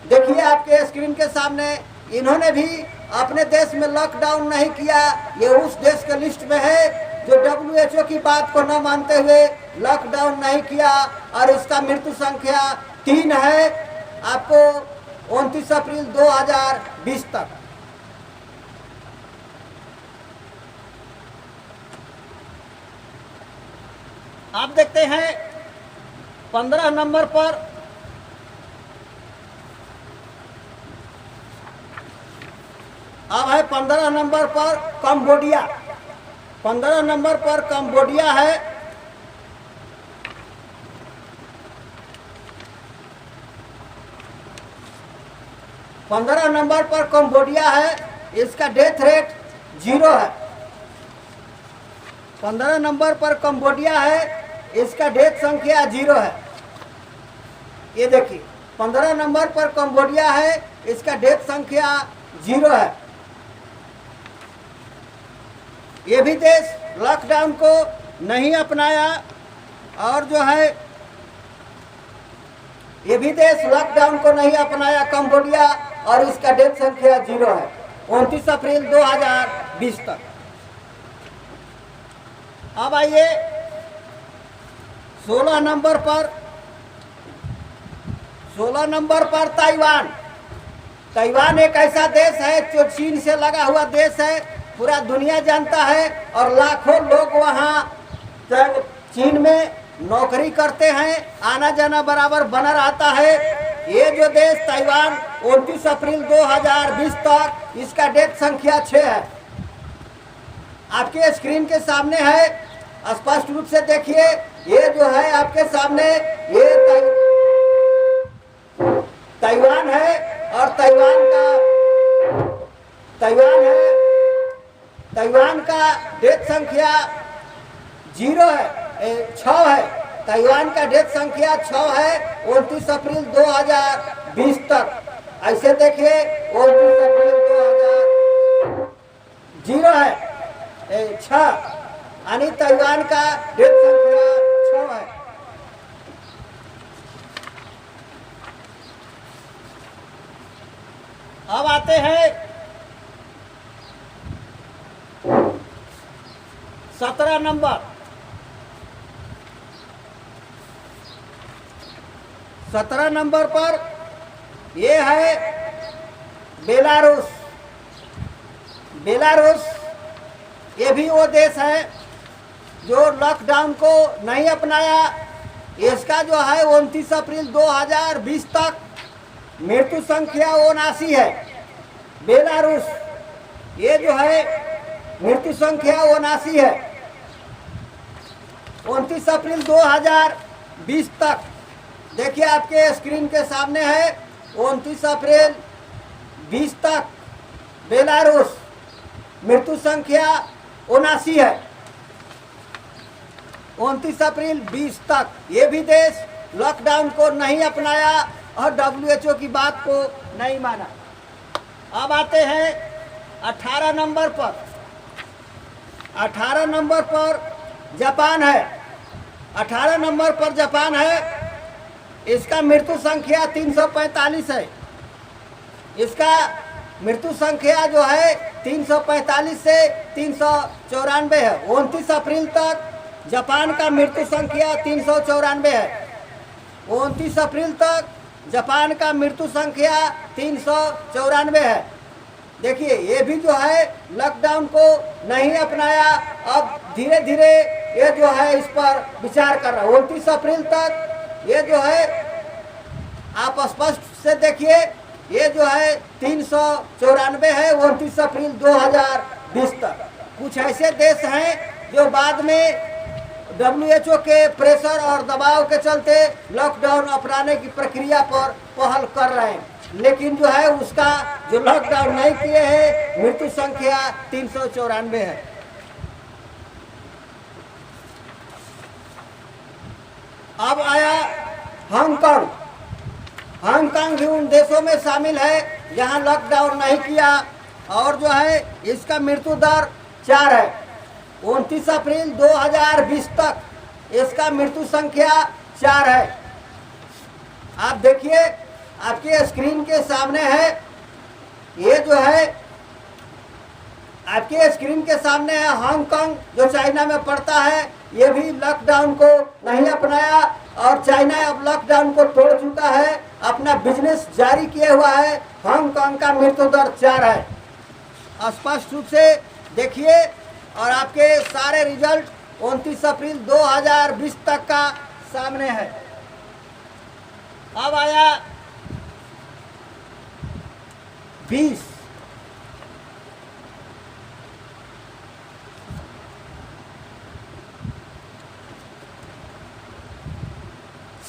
देखिए आपके स्क्रीन के सामने, इन्होंने भी अपने देश में लॉकडाउन नहीं किया। ये उस देश के लिस्ट में है जो WHO की बात को न मानते हुए लॉकडाउन नहीं किया और इसका मृत्यु संख्या 3 है आपको 29 अप्रैल 2020 तक। आप देखते हैं 15 नंबर पर अब है 15 नंबर पर कंबोडिया। 15 नंबर पर कंबोडिया है। इसका डेथ रेट 0 है। 15 नंबर पर कंबोडिया है, इसका डेथ संख्या 0 है। ये देखिए 15 नंबर पर कंबोडिया है, इसका डेथ संख्या 0 है। ये भी देश लॉकडाउन को नहीं अपनाया और जो है ये भी देश लॉकडाउन को नहीं अपनाया कंबोडिया, और इसका डेथ संख्या 0 है 29 अप्रैल 2020 तक। अब आइए 16 नंबर पर ताइवान। ताइवान एक ऐसा देश है जो चीन से लगा हुआ देश है, पूरा दुनिया जानता है और लाखों लोग वहाँ चीन में नौकरी करते हैं, आना जाना बराबर बना रहता है। ये जो देश ताइवान 29 अप्रैल 2020 तक इसका डेथ संख्या 6 है। आपके स्क्रीन के सामने है, स्पष्ट रूप से देखिए। ये जो है आपके सामने ये ताइवान है और ताइवान का डेथ संख्या 0 है, 6 है। ताइवान का डेथ संख्या 6 है 29 अप्रैल 2020 तक। ऐसे देखिए 29 अप्रैल 0 है, 6 यानी ताइवान का डेथ संख्या 6 है। अब आते हैं 17 नंबर 17 नंबर पर ये है बेलारूस। बेलारूस ये भी वो देश है जो लॉकडाउन को नहीं अपनाया। इसका जो है 29 अप्रैल 2020 तक मृत्यु संख्या 79 है। बेलारूस ये जो है मृत्यु संख्या 79 है 29 अप्रैल 2020 तक। देखिए आपके स्क्रीन के सामने है 29 अप्रैल 20 तक बेलारूस मृत्यु संख्या 79 है 29 अप्रैल 20 तक। ये भी देश लॉकडाउन को नहीं अपनाया और WHO की बात को नहीं माना। अब आते हैं 18 नंबर पर। 18 नंबर पर जापान है। 18 नंबर पर जापान है। इसका मृत्यु संख्या 345 है। इसका मृत्यु संख्या जो है 345 से 394 है। 29 अप्रैल तक जापान का मृत्यु संख्या 394 है। 29 अप्रैल तक जापान का मृत्यु संख्या 394 है। देखिए ये भी जो है लॉकडाउन को नहीं अपनाया। अब धीरे धीरे ये जो है इस पर विचार कर रहा है। 29 अप्रैल तक ये जो है आप स्पष्ट से देखिए ये जो है 394 है 29 अप्रैल 2020 तक। कुछ ऐसे देश हैं जो बाद में WHO के प्रेशर और दबाव के चलते लॉकडाउन अपनाने की प्रक्रिया पर पहल कर रहे हैं, लेकिन जो है उसका जो लॉकडाउन नहीं किए हैं मृत्यु संख्या 394 है। अब आया हांगकांग। हांगकांग भी उन देशों में शामिल है जहां लॉकडाउन नहीं किया और जो है इसका मृत्यु दर 4 है। 29 अप्रैल 2020 तक इसका मृत्यु संख्या 4 है। आप देखिए आपके स्क्रीन के सामने है। ये जो है आपके स्क्रीन के सामने है हांगकांग जो चाइना में पड़ता है। ये भी लॉकडाउन को नहीं अपनाया और चाइना अब लॉकडाउन को तोड़ चुका है, अपना बिजनेस जारी किया हुआ है। हांगकांग का मृत्यु दर 4 है। स्पष्ट रूप से देखिए और आपके सारे रिजल्ट 29 अप्रैल 2020 तक का सामने है। अब आया 20।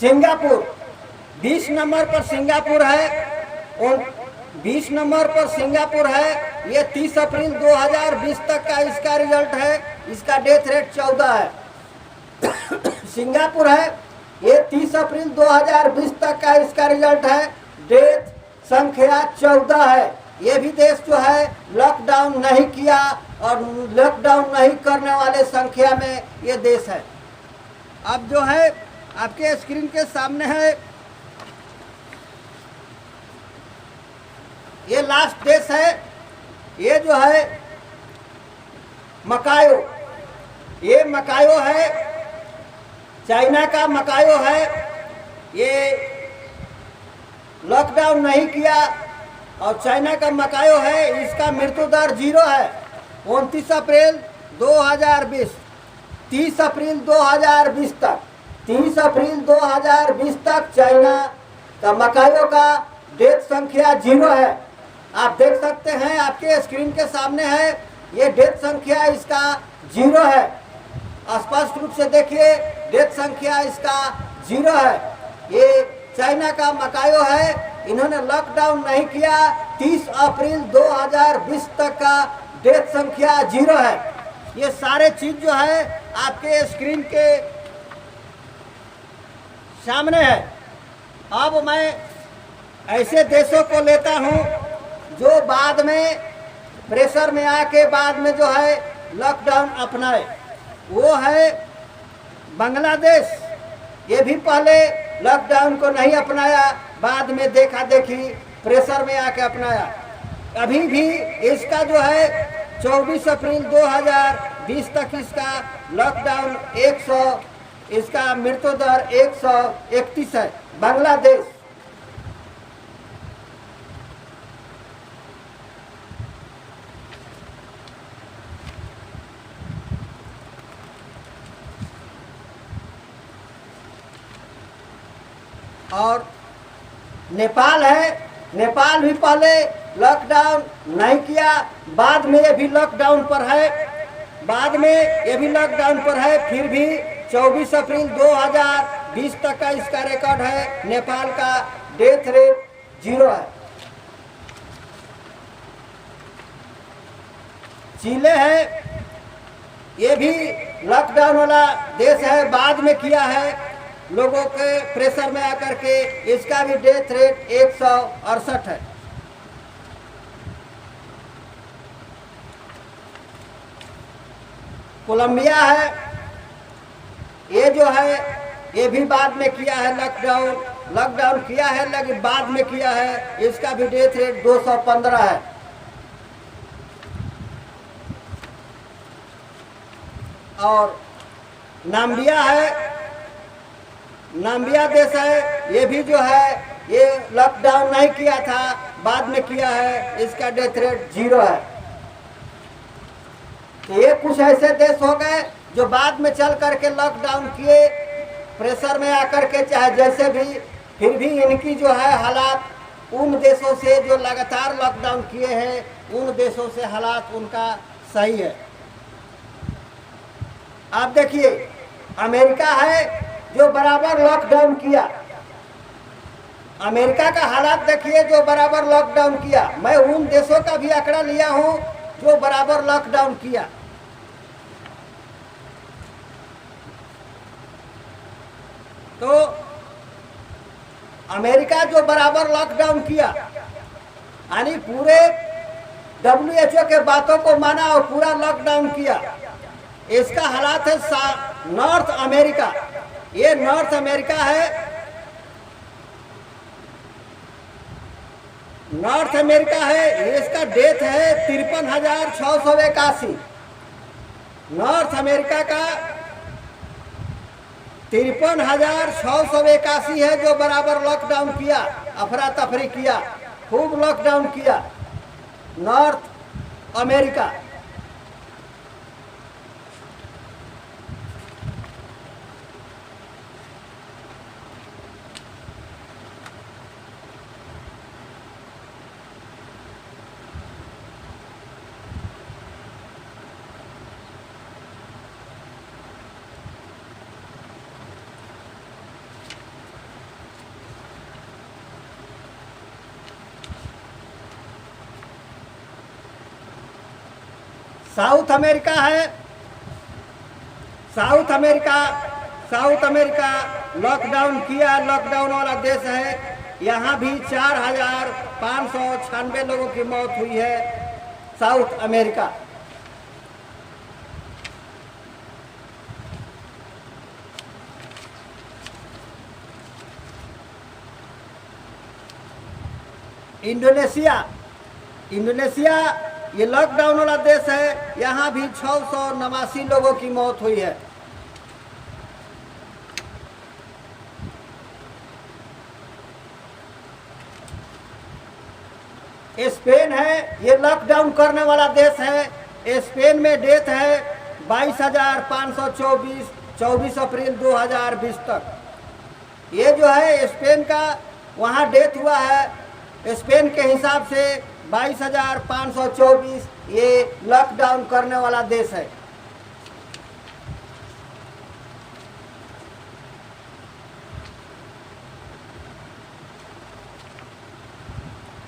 सिंगापुर 20 नंबर पर सिंगापुर है और 20 नंबर पर सिंगापुर है। ये 30 अप्रैल 2020 तक का इसका रिजल्ट है। इसका डेथ रेट 14 है। सिंगापुर है ये 30 अप्रैल 2020 तक का इसका रिजल्ट है। डेथ संख्या 14 है। ये भी देश जो है लॉकडाउन नहीं किया और लॉकडाउन नहीं करने वाले संख्या में ये देश है। अब जो है आपके स्क्रीन के सामने है ये लास्ट देश है। ये जो है मकायो। ये मकायो है चाइना का मकायो है। ये लॉकडाउन नहीं किया और चाइना का मकायो है। इसका मृत्यु दर 0 है। 29 अप्रैल 2020 30 अप्रैल 2020 तक 30 अप्रैल 2020 तक चाइना का मकायो का डेथ संख्या 0 है। आप देख सकते हैं आपके स्क्रीन के सामने है ये डेथ संख्या इसका 0 है। स्पष्ट रूप से देखिए डेथ संख्या इसका 0 है। ये चाइना का मकायो है। इन्होंने लॉकडाउन नहीं किया। 30 अप्रैल 2020 तक का डेथ संख्या 0 है। ये सारे चीज जो है आपके स्क्रीन के सामने है। अब मैं ऐसे देशों को लेता हूं जो बाद में प्रेशर में आके बाद में जो है लॉकडाउन अपनाए। वो है बांग्लादेश। ये भी पहले लॉकडाउन को नहीं अपनाया, बाद में देखा देखी प्रेशर में आके अपनाया। अभी भी इसका जो है 24 अप्रैल 2020 तक इसका लॉकडाउन 100, इसका मृत्यु दर 131 है। बांग्लादेश और नेपाल है। नेपाल भी पहले लॉकडाउन नहीं किया, बाद में ये भी लॉकडाउन पर है, बाद में ये भी लॉकडाउन पर है। फिर भी 24 अप्रैल 2020 तक का इसका रिकॉर्ड है। नेपाल का डेथ रेट 0 है। चिले है, ये भी लॉकडाउन वाला देश है, बाद में किया है लोगों के प्रेशर में आकर के। इसका भी डेथ रेट 168 है। कोलंबिया है, ये जो है ये भी बाद में किया है लॉकडाउन किया है, लेकिन बाद में किया है। इसका भी डेथ रेट 215 है। और नाम्बिया है, नाम्बिया देश है, ये भी जो है ये लॉकडाउन नहीं किया था, बाद में किया है। इसका डेथ रेट 0 है। तो ये कुछ ऐसे देश हो गए जो बाद में चल करके लॉकडाउन किए, प्रेशर में आकर के, चाहे जैसे भी, फिर भी इनकी जो है हालात उन देशों से जो लगातार लॉकडाउन किए हैं, उन देशों से हालात उनका सही है। आप देखिए अमेरिका है जो बराबर लॉकडाउन किया। अमेरिका का हालात देखिए जो बराबर लॉकडाउन किया। मैं उन देशों का भी आंकड़ा लिया हूं जो बराबर लॉकडाउन किया। तो अमेरिका जो बराबर लॉकडाउन किया, यानी पूरे WHO के बातों को माना और पूरा लॉकडाउन किया। इसका हालात है नॉर्थ अमेरिका। ये नॉर्थ अमेरिका है, नॉर्थ अमेरिका है। इसका डेथ है 53,681। नॉर्थ अमेरिका का 53,681 है जो बराबर लॉकडाउन किया, अफरा तफरी किया, खूब लॉकडाउन किया नॉर्थ अमेरिका। साउथ अमेरिका है, साउथ अमेरिका लॉकडाउन किया, लॉकडाउन वाला देश है। यहाँ भी 4,596 लोगों की मौत हुई है साउथ अमेरिका। इंडोनेशिया ये लॉकडाउन वाला देश है। यहाँ भी 689 लोगों की मौत हुई है। स्पेन है, ये लॉकडाउन करने वाला देश है। स्पेन में डेथ है 22,524, 24 अप्रैल 2020 तक। ये जो है स्पेन का वहाँ डेथ हुआ है। स्पेन के हिसाब से 22,524 ये लॉकडाउन करने वाला देश है।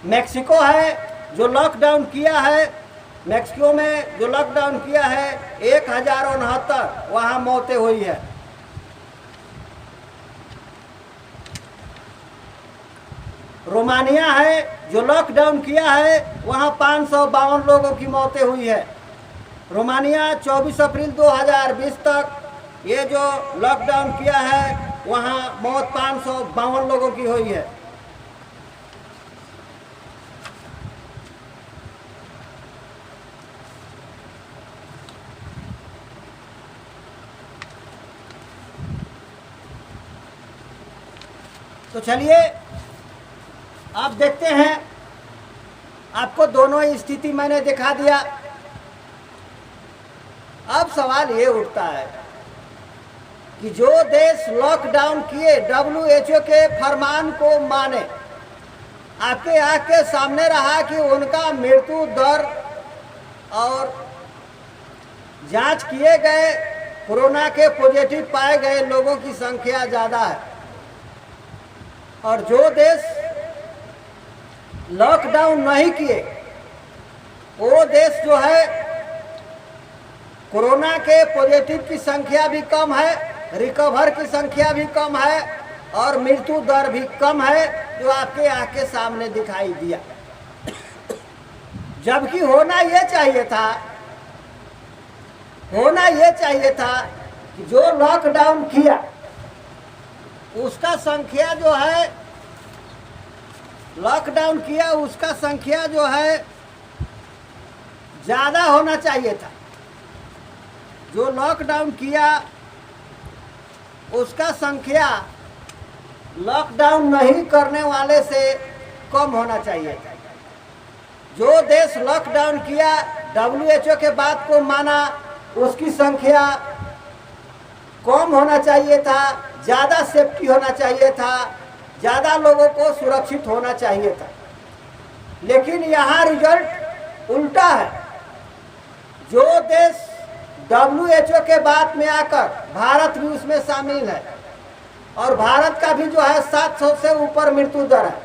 मेक्सिको है जो लॉकडाउन किया है। मेक्सिको में जो लॉकडाउन किया है 1,069 वहाँ मौतें हुई है। रोमानिया है जो लॉकडाउन किया है, वहाँ 552 लोगों की मौतें हुई है। रोमानिया 24 अप्रैल 2020 तक ये जो लॉकडाउन किया है, वहाँ मौत 552 लोगों की हुई है। तो चलिए आप देखते हैं, आपको दोनों ही स्थिति मैंने दिखा दिया। अब सवाल ये उठता है कि जो देश लॉकडाउन किए, WHO के फरमान को माने, आपके आंख के सामने रहा कि उनका मृत्यु दर और जांच किए गए कोरोना के पॉजिटिव पाए गए लोगों की संख्या ज़्यादा है, और जो देश लॉकडाउन नहीं किए वो देश जो है कोरोना के पॉजिटिव की संख्या भी कम है, रिकवर की संख्या भी कम है और मृत्यु दर भी कम है, जो आपके आंख के सामने दिखाई दिया। जबकि होना ये चाहिए था कि जो लॉकडाउन किया उसका संख्या जो है, लॉकडाउन किया उसका संख्या जो है ज़्यादा होना चाहिए था। जो लॉकडाउन किया उसका संख्या लॉकडाउन नहीं करने वाले से कम होना चाहिए था। जो देश लॉकडाउन किया, WHO के बात को माना, उसकी संख्या कम होना चाहिए था, ज़्यादा सेफ्टी होना चाहिए था, ज़्यादा लोगों को सुरक्षित होना चाहिए था। लेकिन यहाँ रिजल्ट उल्टा है। जो देश WHO के बात में आकर, भारत भी उसमें शामिल है, और भारत का भी जो है 700 से ऊपर मृत्यु दर है,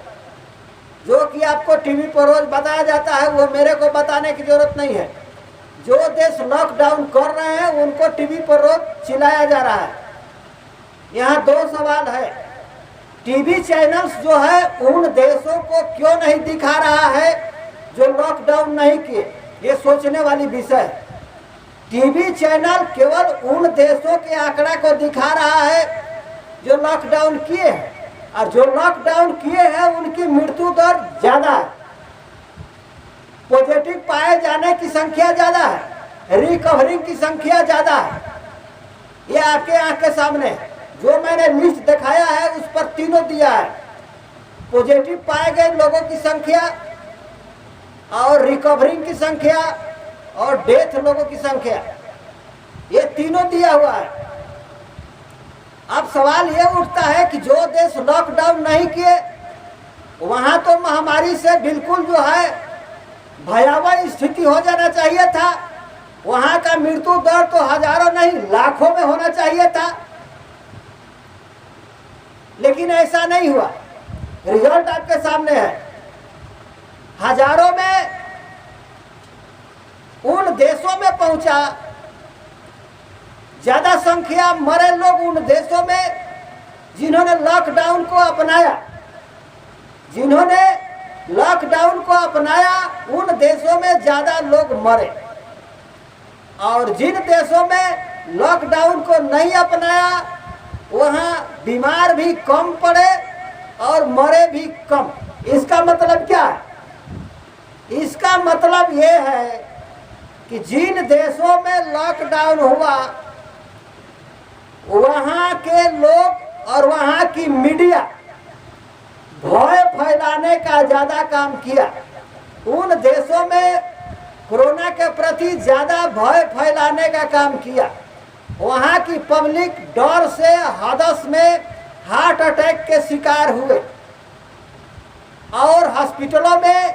जो कि आपको टीवी पर रोज बताया जाता है, वो मेरे को बताने की जरूरत नहीं है। जो देश लॉकडाउन कर रहे हैं उनको टीवी पर रोज चिल्लाया जा रहा है। यहाँ दो सवाल है, टीवी चैनल्स जो है उन देशों को क्यों नहीं दिखा रहा है जो लॉकडाउन नहीं किए, ये सोचने वाली विषय है। टीवी चैनल केवल उन देशों के आंकड़ा को दिखा रहा है जो लॉकडाउन किए हैं, और जो लॉकडाउन किए हैं उनकी मृत्यु दर ज़्यादा है, पॉजिटिव पाए जाने की संख्या ज़्यादा है, रिकवरिंग की संख्या ज़्यादा है। ये आपके आंख के सामने जो मैंने लिस्ट दिखाया है उस पर तीनों दिया है, पॉजिटिव पाए गए लोगों की संख्या और रिकवरिंग की संख्या और डेथ लोगों की संख्या, ये तीनों दिया हुआ है। अब सवाल ये उठता है कि जो देश लॉकडाउन नहीं किए वहां तो महामारी से बिल्कुल जो है भयावह स्थिति हो जाना चाहिए था, वहां का मृत्यु दर तो हजारों नहीं लाखों में होना चाहिए था, लेकिन ऐसा नहीं हुआ। रिजल्ट आपके सामने है, हजारों में उन देशों में पहुंचा, ज्यादा संख्या मरे लोग उन देशों में जिन्होंने लॉकडाउन को अपनाया, जिन्होंने लॉकडाउन को अपनाया उन देशों में ज्यादा लोग मरे, और जिन देशों में लॉकडाउन को नहीं अपनाया वहां बीमार भी कम पड़े और मरे भी कम। इसका मतलब क्या है? इसका मतलब ये है कि जिन देशों में लॉकडाउन हुआ वहां के लोग और वहां की मीडिया भय फैलाने का ज्यादा काम किया। उन देशों में कोरोना के प्रति ज्यादा भय फैलाने का काम किया। वहां की पब्लिक डर से हदस में हार्ट अटैक के शिकार हुए और हॉस्पिटलों में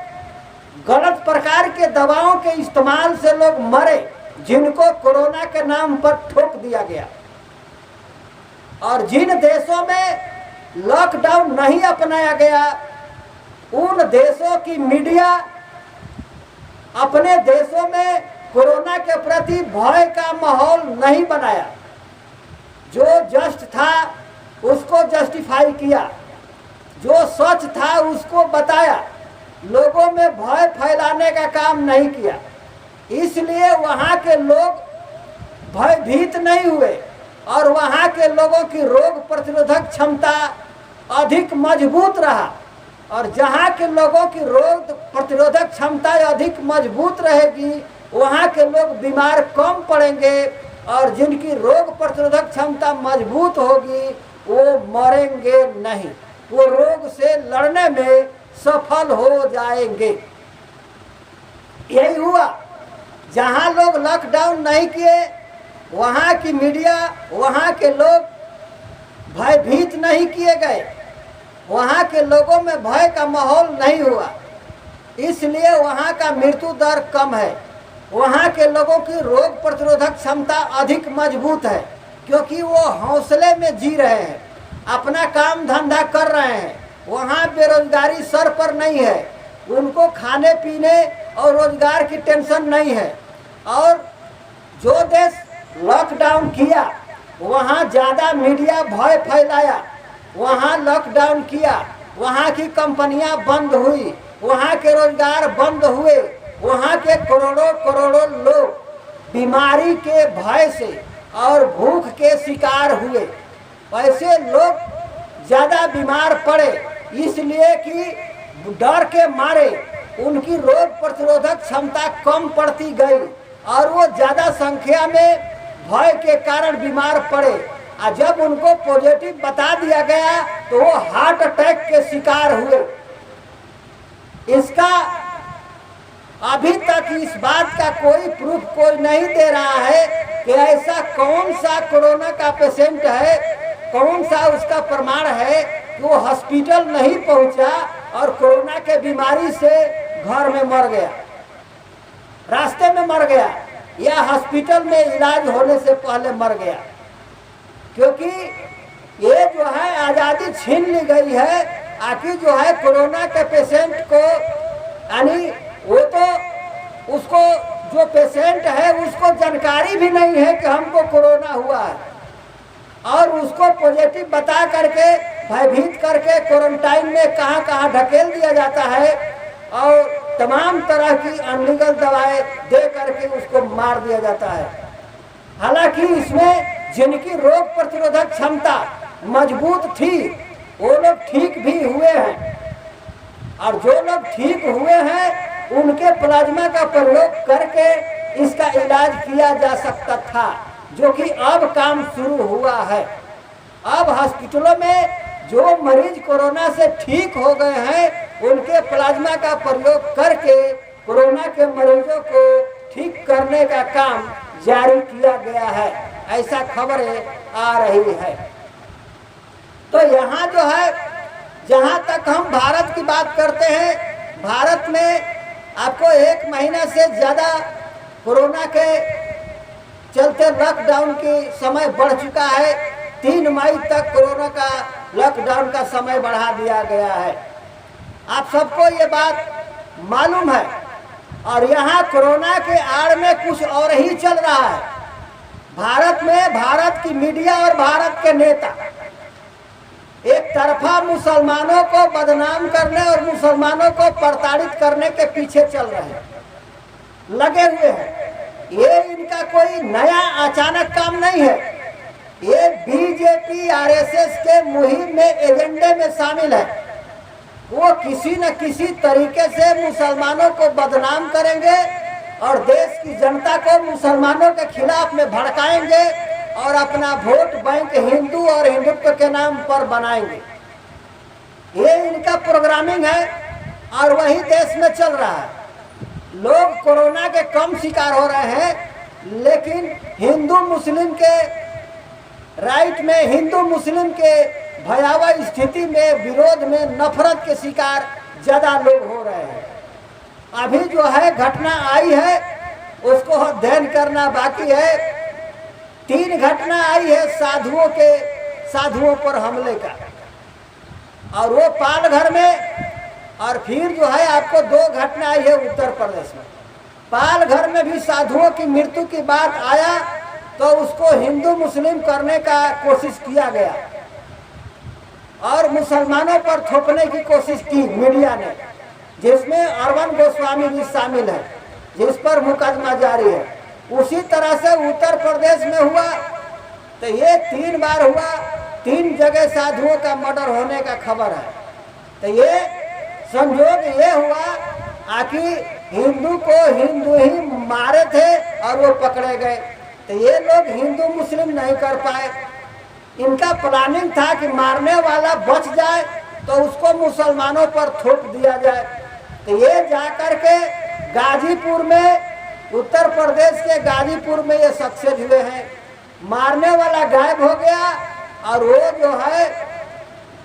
गलत प्रकार के दवाओं के इस्तेमाल से लोग मरे, जिनको कोरोना के नाम पर ठोक दिया गया। और जिन देशों में लॉकडाउन नहीं अपनाया गया उन देशों की मीडिया अपने देशों में कोरोना के प्रति भय का माहौल नहीं बनाया। जो जस्ट था उसको जस्टिफाई किया, जो सच था उसको बताया, लोगों में भय फैलाने का काम नहीं किया। इसलिए वहाँ के लोग भयभीत नहीं हुए और वहाँ के लोगों की रोग प्रतिरोधक क्षमता अधिक मजबूत रहा। और जहाँ के लोगों की रोग प्रतिरोधक क्षमता अधिक मजबूत रहेगी वहाँ के लोग बीमार कम पड़ेंगे, और जिनकी रोग प्रतिरोधक क्षमता मजबूत होगी वो मरेंगे नहीं। वो रोग से लड़ने में सफल हो जाएंगे। यही हुआ। जहां लोग लॉकडाउन नहीं किए, वहां की मीडिया, वहां के लोग भयभीत नहीं किए गए, वहां के लोगों में भय का माहौल नहीं हुआ, इसलिए वहां का मृत्यु दर कम है। वहां के लोगों की रोग प्रतिरोधक क्षमता अधिक मजबूत है, क्योंकि वो हौसले में जी रहे हैं, अपना काम धंधा कर रहे हैं। वहाँ बेरोजगारी सर पर नहीं है, उनको खाने पीने और रोजगार की टेंशन नहीं है। और जो देश लॉकडाउन किया, वहाँ ज़्यादा मीडिया भय फैलाया, वहाँ लॉकडाउन किया, वहाँ की कंपनियां बंद हुई, वहाँ के रोजगार बंद हुए, वहाँ के करोड़ों करोड़ों लोग बीमारी के भय से और भूख के शिकार हुए। ऐसे लोग ज़्यादा बीमार पड़े, इसलिए कि डर के मारे उनकी रोग प्रतिरोधक क्षमता कम पड़ती गई और वो ज़्यादा संख्या में भय के कारण बीमार पड़े। और जब उनको पॉजिटिव बता दिया गया तो वो हार्ट अटैक के शिकार हुए। इसका अभी तक इस बात का कोई प्रूफ कोई नहीं दे रहा है कि ऐसा कौन सा कोरोना का पेशेंट है, कौन सा उसका प्रमाण है कि वो हॉस्पिटल नहीं पहुंचा और कोरोना के बीमारी से घर में मर गया, रास्ते में मर गया, या हॉस्पिटल में इलाज होने से पहले मर गया। क्योंकि ये जो है आज़ादी छीन ली गई है। आखिर जो है कोरोना के पेशेंट को, यानी वो तो उसको जो पेशेंट है उसको जानकारी भी नहीं है कि हमको कोरोना हुआ है, और उसको पॉजिटिव बता करके भयभीत करके क्वारंटाइन में कहाँ कहाँ ढकेल दिया जाता है और तमाम तरह की अनलीगल दवाएं दे करके उसको मार दिया जाता है। हालांकि इसमें जिनकी रोग प्रतिरोधक क्षमता मजबूत थी वो लोग ठीक भी हुए हैं, और जो लोग ठीक हुए हैं उनके प्लाज्मा का प्रयोग करके इसका इलाज किया जा सकता था, जो कि अब काम शुरू हुआ है। अब हॉस्पिटलों में जो मरीज कोरोना से ठीक हो गए हैं उनके प्लाज्मा का प्रयोग करके कोरोना के मरीजों को ठीक करने का काम जारी किया गया है, ऐसा खबरें आ रही है। तो यहाँ जो है, जहाँ तक हम भारत की बात करते हैं, भारत में आपको 1 महीना से ज़्यादा कोरोना के चलते लॉकडाउन की समय बढ़ चुका है। 3 मई तक कोरोना का लॉकडाउन का समय बढ़ा दिया गया है। आप सबको ये बात मालूम है। और यहाँ कोरोना के आड़ में कुछ और ही चल रहा है। भारत में भारत की मीडिया और भारत के नेता एक तरफा मुसलमानों को बदनाम करने और मुसलमानों को प्रताड़ित करने के पीछे चल रहे हैं, लगे हुए हैं। ये इनका कोई नया अचानक काम नहीं है। ये बीजेपी आरएसएस के मुहिम में, एजेंडे में शामिल है। वो किसी न किसी तरीके से मुसलमानों को बदनाम करेंगे और देश की जनता को मुसलमानों के खिलाफ में भड़काएंगे और अपना वोट बैंक हिंदू और हिंदुत्व के नाम पर बनाएंगे। ये इनका प्रोग्रामिंग है और वही देश में चल रहा है। लोग कोरोना के कम शिकार हो रहे हैं, लेकिन हिंदू मुस्लिम के राइट में, हिंदू मुस्लिम के भयावह स्थिति में, विरोध में, नफरत के शिकार ज़्यादा लोग हो रहे हैं। अभी जो है घटना आई है उसको अध्ययन करना बाकी है। 3 घटना आई है साधुओं पर हमले का, और वो पालघर में, और फिर जो है आपको 2 घटना आई है उत्तर प्रदेश में। पालघर में भी साधुओं की मृत्यु की बात आया तो उसको हिंदू मुस्लिम करने का कोशिश किया गया और मुसलमानों पर थोपने की कोशिश की मीडिया ने, जिसमें अरविंद गोस्वामी भी शामिल है, जिस पर मुकदमा जारी है। उसी तरह से उत्तर प्रदेश में हुआ। तो ये 3 बार हुआ, 3 जगह साधुओं का मर्डर होने का खबर है। तो ये संयोग ये हुआ, आखिर हिंदू को हिंदू ही मारे थे और वो पकड़े गए। तो ये लोग हिंदू मुस्लिम नहीं कर पाए। इनका प्लानिंग था कि मारने वाला बच जाए तो उसको मुसलमानों पर थोप दिया जाए। तो ये जाकर के गाजीपुर में, उत्तर प्रदेश के गाजीपुर में ये सक्सेस हुए हैं। मारने वाला गायब हो गया और वो जो है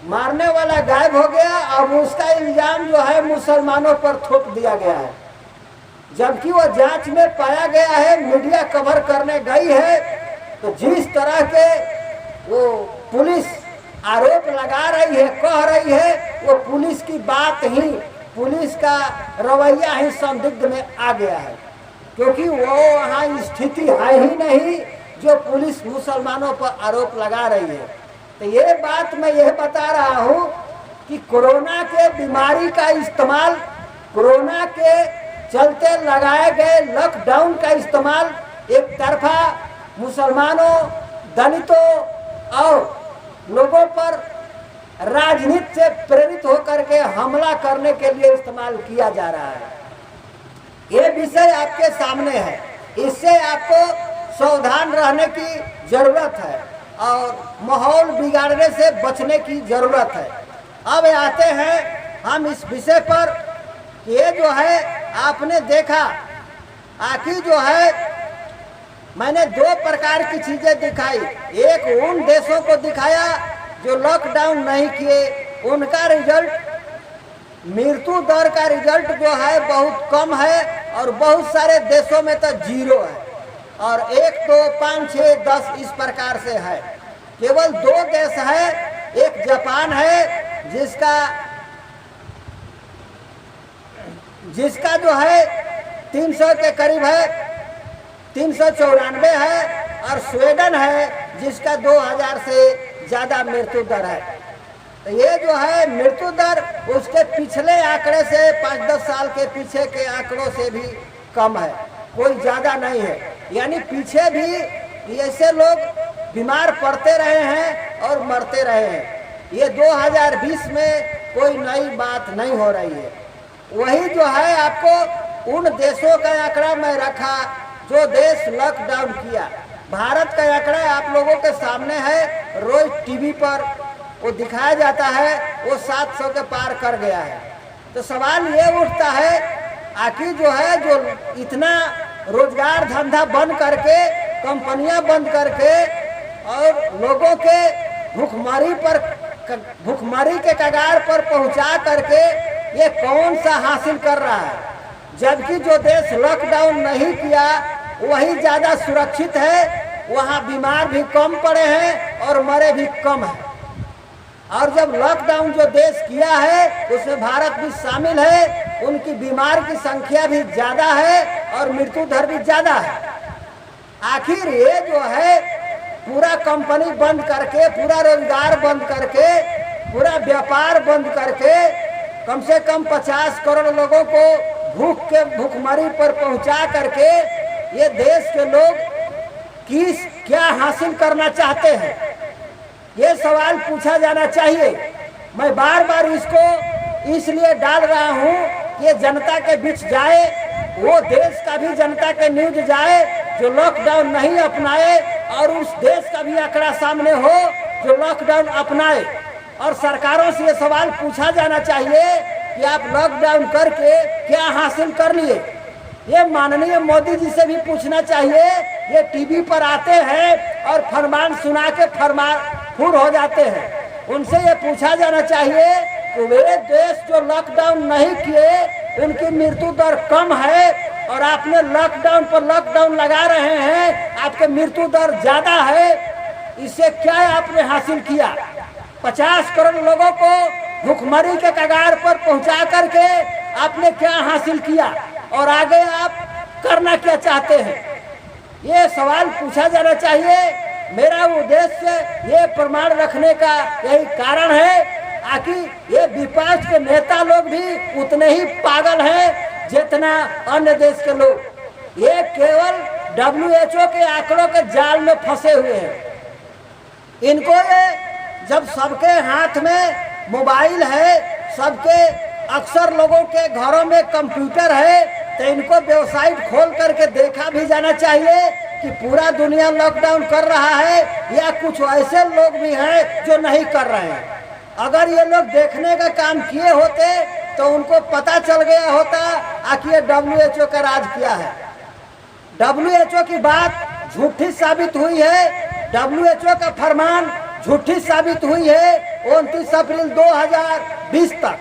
मारने वाला गायब हो गया, अब उसका इल्जाम जो है मुसलमानों पर थोप दिया गया है, जबकि वो जांच में पाया गया है, मीडिया कवर करने गई है। तो जिस तरह के वो पुलिस आरोप लगा रही है, कह रही है, वो पुलिस की बात ही, पुलिस का रवैया ही संदिग्ध में आ गया है, क्योंकि वो वहाँ स्थिति है ही नहीं जो पुलिस मुसलमानों पर आरोप लगा रही है। तो ये बात मैं यह बता रहा हूँ कि कोरोना के बीमारी का इस्तेमाल, कोरोना के चलते लगाए गए लॉकडाउन का इस्तेमाल एक तरफा मुसलमानों, दलितों और लोगों पर राजनीति से प्रेरित होकर के हमला करने के लिए इस्तेमाल किया जा रहा है। ये विषय आपके सामने है, इससे आपको सावधान रहने की जरूरत है और माहौल बिगाड़ने से बचने की जरूरत है। अब आते हैं हम इस विषय पर। ये जो है आपने देखा, आखिर जो है मैंने दो प्रकार की चीजें दिखाई। एक उन देशों को दिखाया जो लॉकडाउन नहीं किए, उनका रिजल्ट, मृत्यु दर का रिजल्ट जो है बहुत कम है और बहुत सारे देशों में तो जीरो है, और 1, 2, 5, 6, 10 इस प्रकार से है। केवल 2 देश है, एक जापान है जिसका जो है 300 के करीब है, 394 है, और स्वीडन है जिसका 2000 से ज़्यादा मृत्यु दर है। तो ये जो है मृत्यु दर उसके पिछले आंकड़े से 5-10 साल के पीछे के आंकड़ों से भी कम है, कोई ज़्यादा नहीं है। यानी पीछे भी ऐसे लोग बीमार पड़ते रहे हैं और मरते रहे हैं। ये 2020 में कोई नई बात नहीं हो रही है। वही जो है आपको उन देशों का आंकड़ा मैं रखा जो देश लॉकडाउन किया। भारत का आंकड़ा आप लोगों के सामने है, रोज टीवी पर वो दिखाया जाता है, वो 700 के पार कर गया है। तो सवाल ये उठता है, आखिर जो है जो इतना रोजगार धंधा बंद करके, कंपनियां बंद करके और लोगों के भूखमरी के कगार पर पहुंचा करके ये कौन सा हासिल कर रहा है, जबकि जो देश लॉकडाउन नहीं किया वही ज़्यादा सुरक्षित है, वहाँ बीमार भी कम पड़े हैं और मरे भी कम हैं। और जब लॉकडाउन जो देश किया है उसमें भारत भी शामिल है, उनकी बीमार की संख्या भी ज़्यादा है और मृत्यु दर भी ज़्यादा है। आखिर ये जो है पूरा कंपनी बंद करके, पूरा रोजगार बंद करके, पूरा व्यापार बंद करके कम से कम 50 करोड़ लोगों को भूखमरी पर पहुंचा करके ये देश के लोग क्या हासिल करना चाहते हैं, ये सवाल पूछा जाना चाहिए। मैं बार बार इसको इसलिए डाल रहा हूँ कि ये जनता के बीच जाए, वो देश का भी जनता के न्यूज जाए जो लॉकडाउन नहीं अपनाए, और उस देश का भी आंकड़ा सामने हो जो लॉकडाउन अपनाए। और सरकारों से ये सवाल पूछा जाना चाहिए कि आप लॉकडाउन करके क्या हासिल कर लिए। ये माननीय मोदी जी से भी पूछना चाहिए, ये टीवी पर आते हैं और फरमान सुना के फुर हो जाते हैं। उनसे ये पूछा जाना चाहिए कि वे देश जो लॉकडाउन नहीं किए उनकी मृत्यु दर कम है और आपने लॉकडाउन पर लॉकडाउन लगा रहे हैं, आपके मृत्यु दर ज़्यादा है, इससे क्या आपने हासिल किया। 50 करोड़ लोगों को भूखमरी के कगार पर पहुंचा करके आपने क्या हासिल किया और आगे आप करना क्या चाहते हैं, ये सवाल पूछा जाना चाहिए। मेरा उद्देश्य ये प्रमाण रखने का यही कारण है, आखिर ये विपक्ष के नेता लोग भी उतने ही पागल हैं जितना अन्य देश के लोग। ये केवल WHO के आंकड़ों के जाल में फंसे हुए हैं। इनको ये जब सबके हाथ में मोबाइल है, सबके अक्सर लोगों के घरों में कंप्यूटर है, तो इनको वेबसाइट खोल करके देखा भी जाना चाहिए कि पूरा दुनिया लॉकडाउन कर रहा है या कुछ ऐसे लोग भी हैं जो नहीं कर रहे हैं। अगर ये लोग देखने का काम किए होते तो उनको पता चल गया होता आखिर WHO का राज क्या है। WHO की बात झूठी साबित हुई है, WHO का फरमान झूठी साबित हुई है 29 अप्रैल 2020 तक।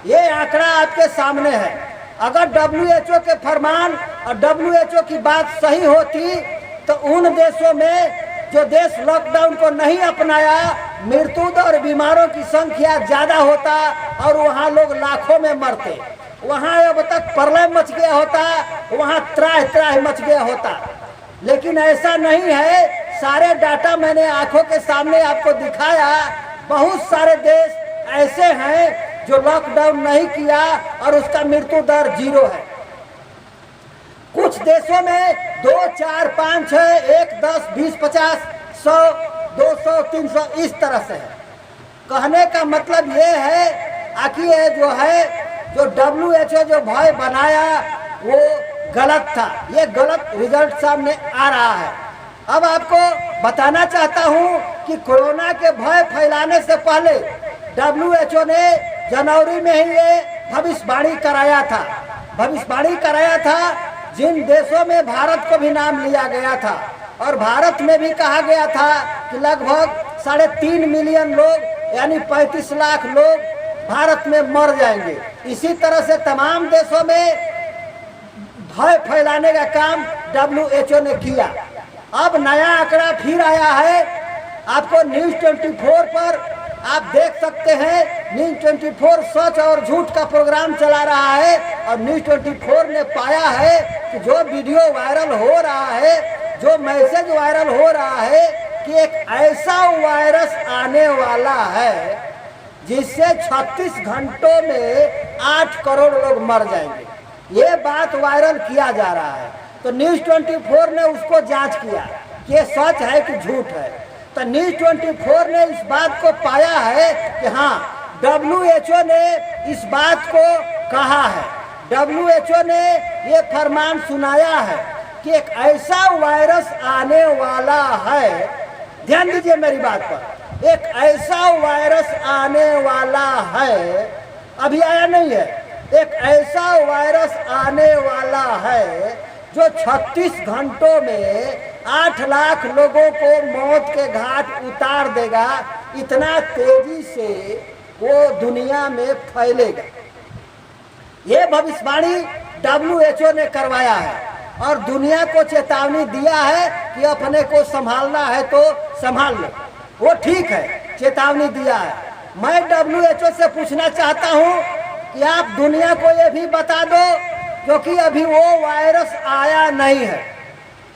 ये आंकड़ा आपके सामने है। अगर WHO के फरमान और WHO की बात सही होती तो उन देशों में जो देश लॉकडाउन को नहीं अपनाया, मृत्यु दर बीमारों की संख्या ज्यादा होता और वहाँ लोग लाखों में मरते। वहाँ अब तक प्रलय मच गया होता, वहाँ त्राह त्राह मच गया होता। लेकिन ऐसा नहीं है। सारे डाटा मैंने आंखों के सामने आपको दिखाया। बहुत सारे देश ऐसे हैं जो लॉकडाउन नहीं किया और उसका मृत्यु दर 0 है। कुछ देशों में 2, 4, 5, 6, 1, 10, 20, 50, 100, 200, 300 इस तरह से है। कहने का मतलब ये है आखिर ये जो है जो WHO जो भय बनाया वो गलत था। ये गलत रिजल्ट सामने आ रहा है। अब आपको बताना चाहता हूँ कि कोरोना के भय फैलाने से पहले WHO ने जनवरी में ही ये भविष्यवाणी कराया था। जिन देशों में भारत को भी नाम लिया गया था और भारत में भी कहा गया था कि लगभग 3.5 मिलियन लोग यानी 35 लाख लोग भारत में मर जाएंगे। इसी तरह से तमाम देशों में भय फैलाने का काम WHO ने किया। अब नया आंकड़ा फिर आया है। आपको न्यूज़ 24 पर आप देख सकते हैं। न्यूज़ 24 सच और झूठ का प्रोग्राम चला रहा है और न्यूज़ 24 ने पाया है कि जो वीडियो वायरल हो रहा है, जो मैसेज वायरल हो रहा है कि एक ऐसा वायरस आने वाला है जिससे 36 घंटों में 8 करोड़ लोग मर जाएंगे। ये बात वायरल किया जा रहा है। तो न्यूज़ 24 ने उसको जांच किया कि ये सच है कि झूठ है। तो न्यूज़ 24 ने इस बात को पाया है कि हाँ, WHO ने इस बात को कहा है। WHO ने ये फरमान सुनाया है कि एक ऐसा वायरस आने वाला है। ध्यान दीजिए मेरी बात पर। एक ऐसा वायरस आने वाला है, अभी आया नहीं है। एक ऐसा वायरस आने वाला है जो 36 घंटों में 8 लाख लोगों को मौत के घाट उतार देगा। इतना तेजी से वो दुनिया में फैलेगा। ये भविष्यवाणी WHO ने करवाया है और दुनिया को चेतावनी दिया है कि अपने को संभालना है तो संभाल लो। वो ठीक है, चेतावनी दिया है। मैं WHO से पूछना चाहता हूँ कि आप दुनिया को ये भी बता दो, क्योंकि अभी वो वायरस आया नहीं है।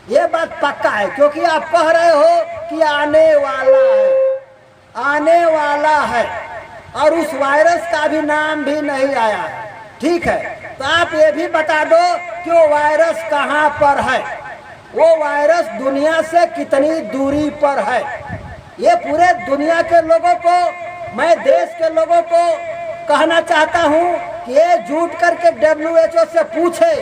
ये बात पक्का है, क्योंकि आप कह रहे हो कि आने वाला है और उस वायरस का भी नाम भी नहीं आया है। ठीक है, तो आप ये भी बता दो कि वो वायरस कहाँ पर है, वो वायरस दुनिया से कितनी दूरी पर है। ये पूरे दुनिया के लोगों को, मैं देश के लोगों को कहना चाहता हूँ कि ये झूठ करके WHO से पूछे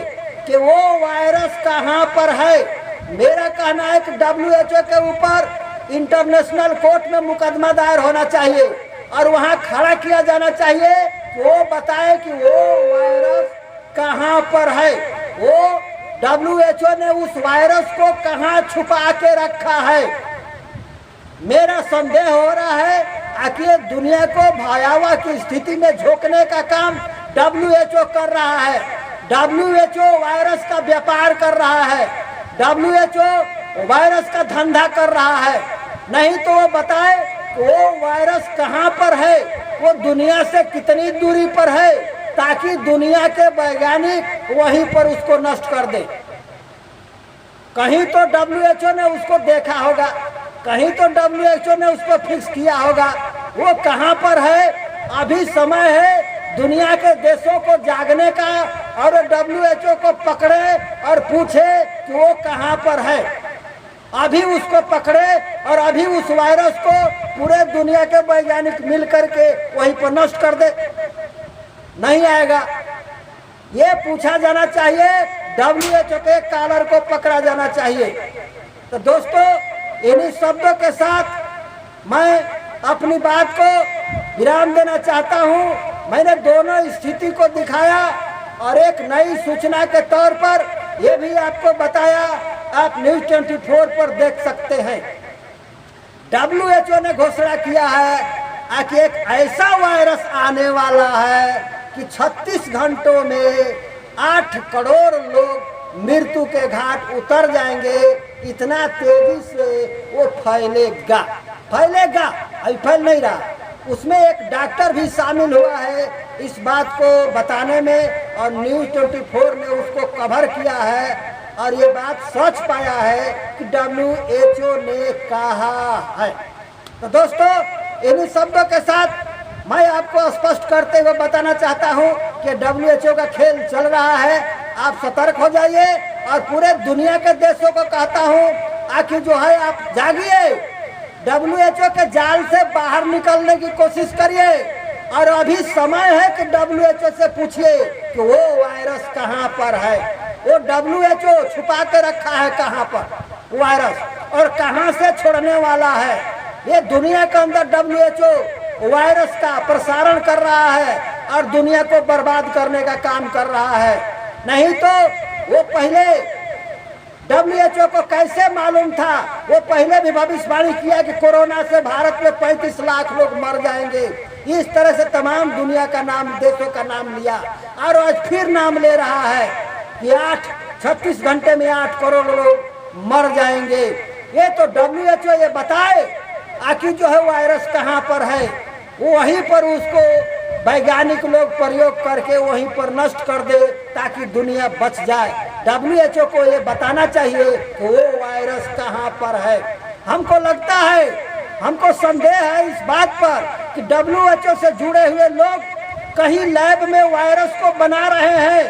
कि वो वायरस कहाँ पर है। मेरा कहना है कि WHO के ऊपर इंटरनेशनल कोर्ट में मुकदमा दायर होना चाहिए और वहाँ खड़ा किया जाना चाहिए कि वो बताए कि वो वायरस कहाँ पर है। वो WHO ने उस वायरस को कहाँ छुपा के रखा है। मेरा संदेह हो रहा है आखिर दुनिया को भयावह की स्थिति में झोंकने का काम WHO कर रहा है। WHO वायरस का व्यापार कर रहा है। WHO वायरस का धंधा कर रहा है। नहीं तो वो बताए वो वायरस कहाँ पर है, वो दुनिया से कितनी दूरी पर है, ताकि दुनिया के वैज्ञानिक वहीं पर उसको नष्ट कर दे। कहीं तो WHO ने उसको देखा होगा, कहीं तो WHO ने उसको फिक्स किया होगा। वो कहाँ पर है, अभी समय है दुनिया के देशों को जागने का और WHO को पकड़े और पूछे कि वो कहाँ पर है। अभी उसको पकड़े और अभी उस वायरस को पूरे दुनिया के वैज्ञानिक मिल करके वहीं पर नष्ट कर दे। नहीं आएगा। ये पूछा जाना चाहिए, WHO के कॉलर को पकड़ा जाना चाहिए। तो दोस्तों, इन्हीं शब्दों के साथ मैं अपनी बात को विराम देना चाहता हूं। मैंने दोनों स्थिति को दिखाया और एक नई सूचना के तौर पर यह भी आपको बताया, आप न्यूज़ 24 पर देख सकते हैं। WHO ने घोषणा किया है कि एक ऐसा वायरस आने वाला है कि 36 घंटों में 8 करोड़ लोग मृत्यु के घाट उतर जाएंगे। इतना तेजी से वो फैलेगा, अभी फैल नहीं रहा। उसमें एक डॉक्टर भी शामिल हुआ है इस बात को बताने में, और न्यूज़ 24 ने उसको कवर किया है और ये बात सच पाया है कि WHO ने कहा है। तो दोस्तों, इन शब्दों के साथ मैं आपको स्पष्ट करते हुए बताना चाहता हूं कि WHO का खेल चल रहा है। आप सतर्क हो जाइए और पूरे दुनिया के देशों को कहता हूं आखिर जो है आप जागिए, WHO के जाल से बाहर निकलने की कोशिश करिए। और अभी समय है कि WHO से पूछिए कि वो वायरस कहां पर है। वो WHO छुपा के रखा है कहां पर वायरस, और कहां से छोड़ने वाला है। ये दुनिया के अंदर WHO वायरस का प्रसारण कर रहा है और दुनिया को बर्बाद करने का काम कर रहा है। नहीं तो वो पहले WHO को कैसे मालूम था? वो पहले भी भविष्यवाणी किया कि कोरोना से भारत में 35 लाख लोग मर जाएंगे। इस तरह से तमाम दुनिया का नाम, देशों का नाम लिया और आज फिर नाम ले रहा है कि 36 घंटे में 8 करोड़ लोग मर जाएंगे। ये तो WHO ये बताए आखिर जो है वायरस कहाँ पर है, वहीं पर उसको वैज्ञानिक लोग प्रयोग करके वहीं पर नष्ट कर दे ताकि दुनिया बच जाए। WHO को ये बताना चाहिए कि वो वायरस कहाँ पर है। हमको लगता है, हमको संदेह है इस बात पर कि WHO से जुड़े हुए लोग कहीं लैब में वायरस को बना रहे हैं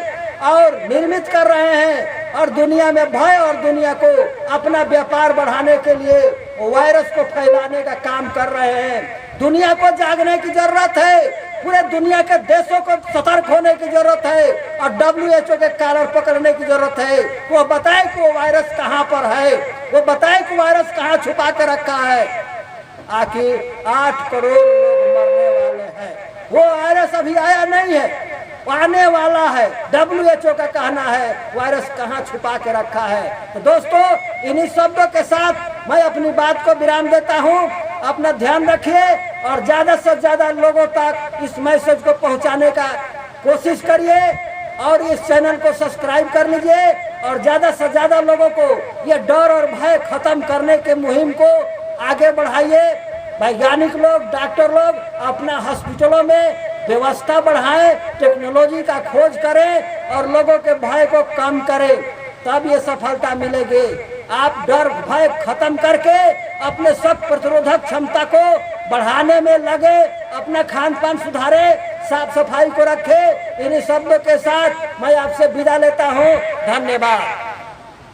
और निर्मित कर रहे हैं और दुनिया में भय और दुनिया को अपना व्यापार बढ़ाने के लिए वायरस को फैलाने का काम कर रहे हैं। दुनिया को जागने की जरूरत है, पूरे दुनिया के देशों को सतर्क होने की जरूरत है और WHO के कॉलर पकड़ने की जरूरत है। वो बताए कि वो वायरस कहाँ पर है, वो बताए कि वायरस कहाँ छुपा के रखा है। आखिर 8 करोड़ लोग मरने वाले हैं। वो वायरस अभी आया नहीं है, आने वाला है। WHO का कहना है वायरस कहाँ छुपा के रखा है। तो दोस्तों, इन्हीं शब्दों के साथ मैं अपनी बात को विराम देता हूँ। अपना ध्यान रखिए और ज्यादा से ज्यादा लोगों तक इस मैसेज को पहुँचाने का कोशिश करिए और इस चैनल को सब्सक्राइब कर लीजिए और ज्यादा से ज्यादा लोगों को ये डर और भय खत्म करने के मुहिम को आगे बढ़ाइए। वैज्ञानिक लोग, डॉक्टर लोग अपना हॉस्पिटलों में व्यवस्था बढ़ाएं, टेक्नोलॉजी का खोज करें और लोगों के भय को कम करें, तब ये सफलता मिलेगी। आप डर भय खत्म करके अपने शक प्रतिरोधक क्षमता को बढ़ाने में लगे, अपना खान पान सुधारे, साफ सफाई को रखें। इन्हीं शब्दों के साथ मैं आपसे विदा लेता हूँ। धन्यवाद।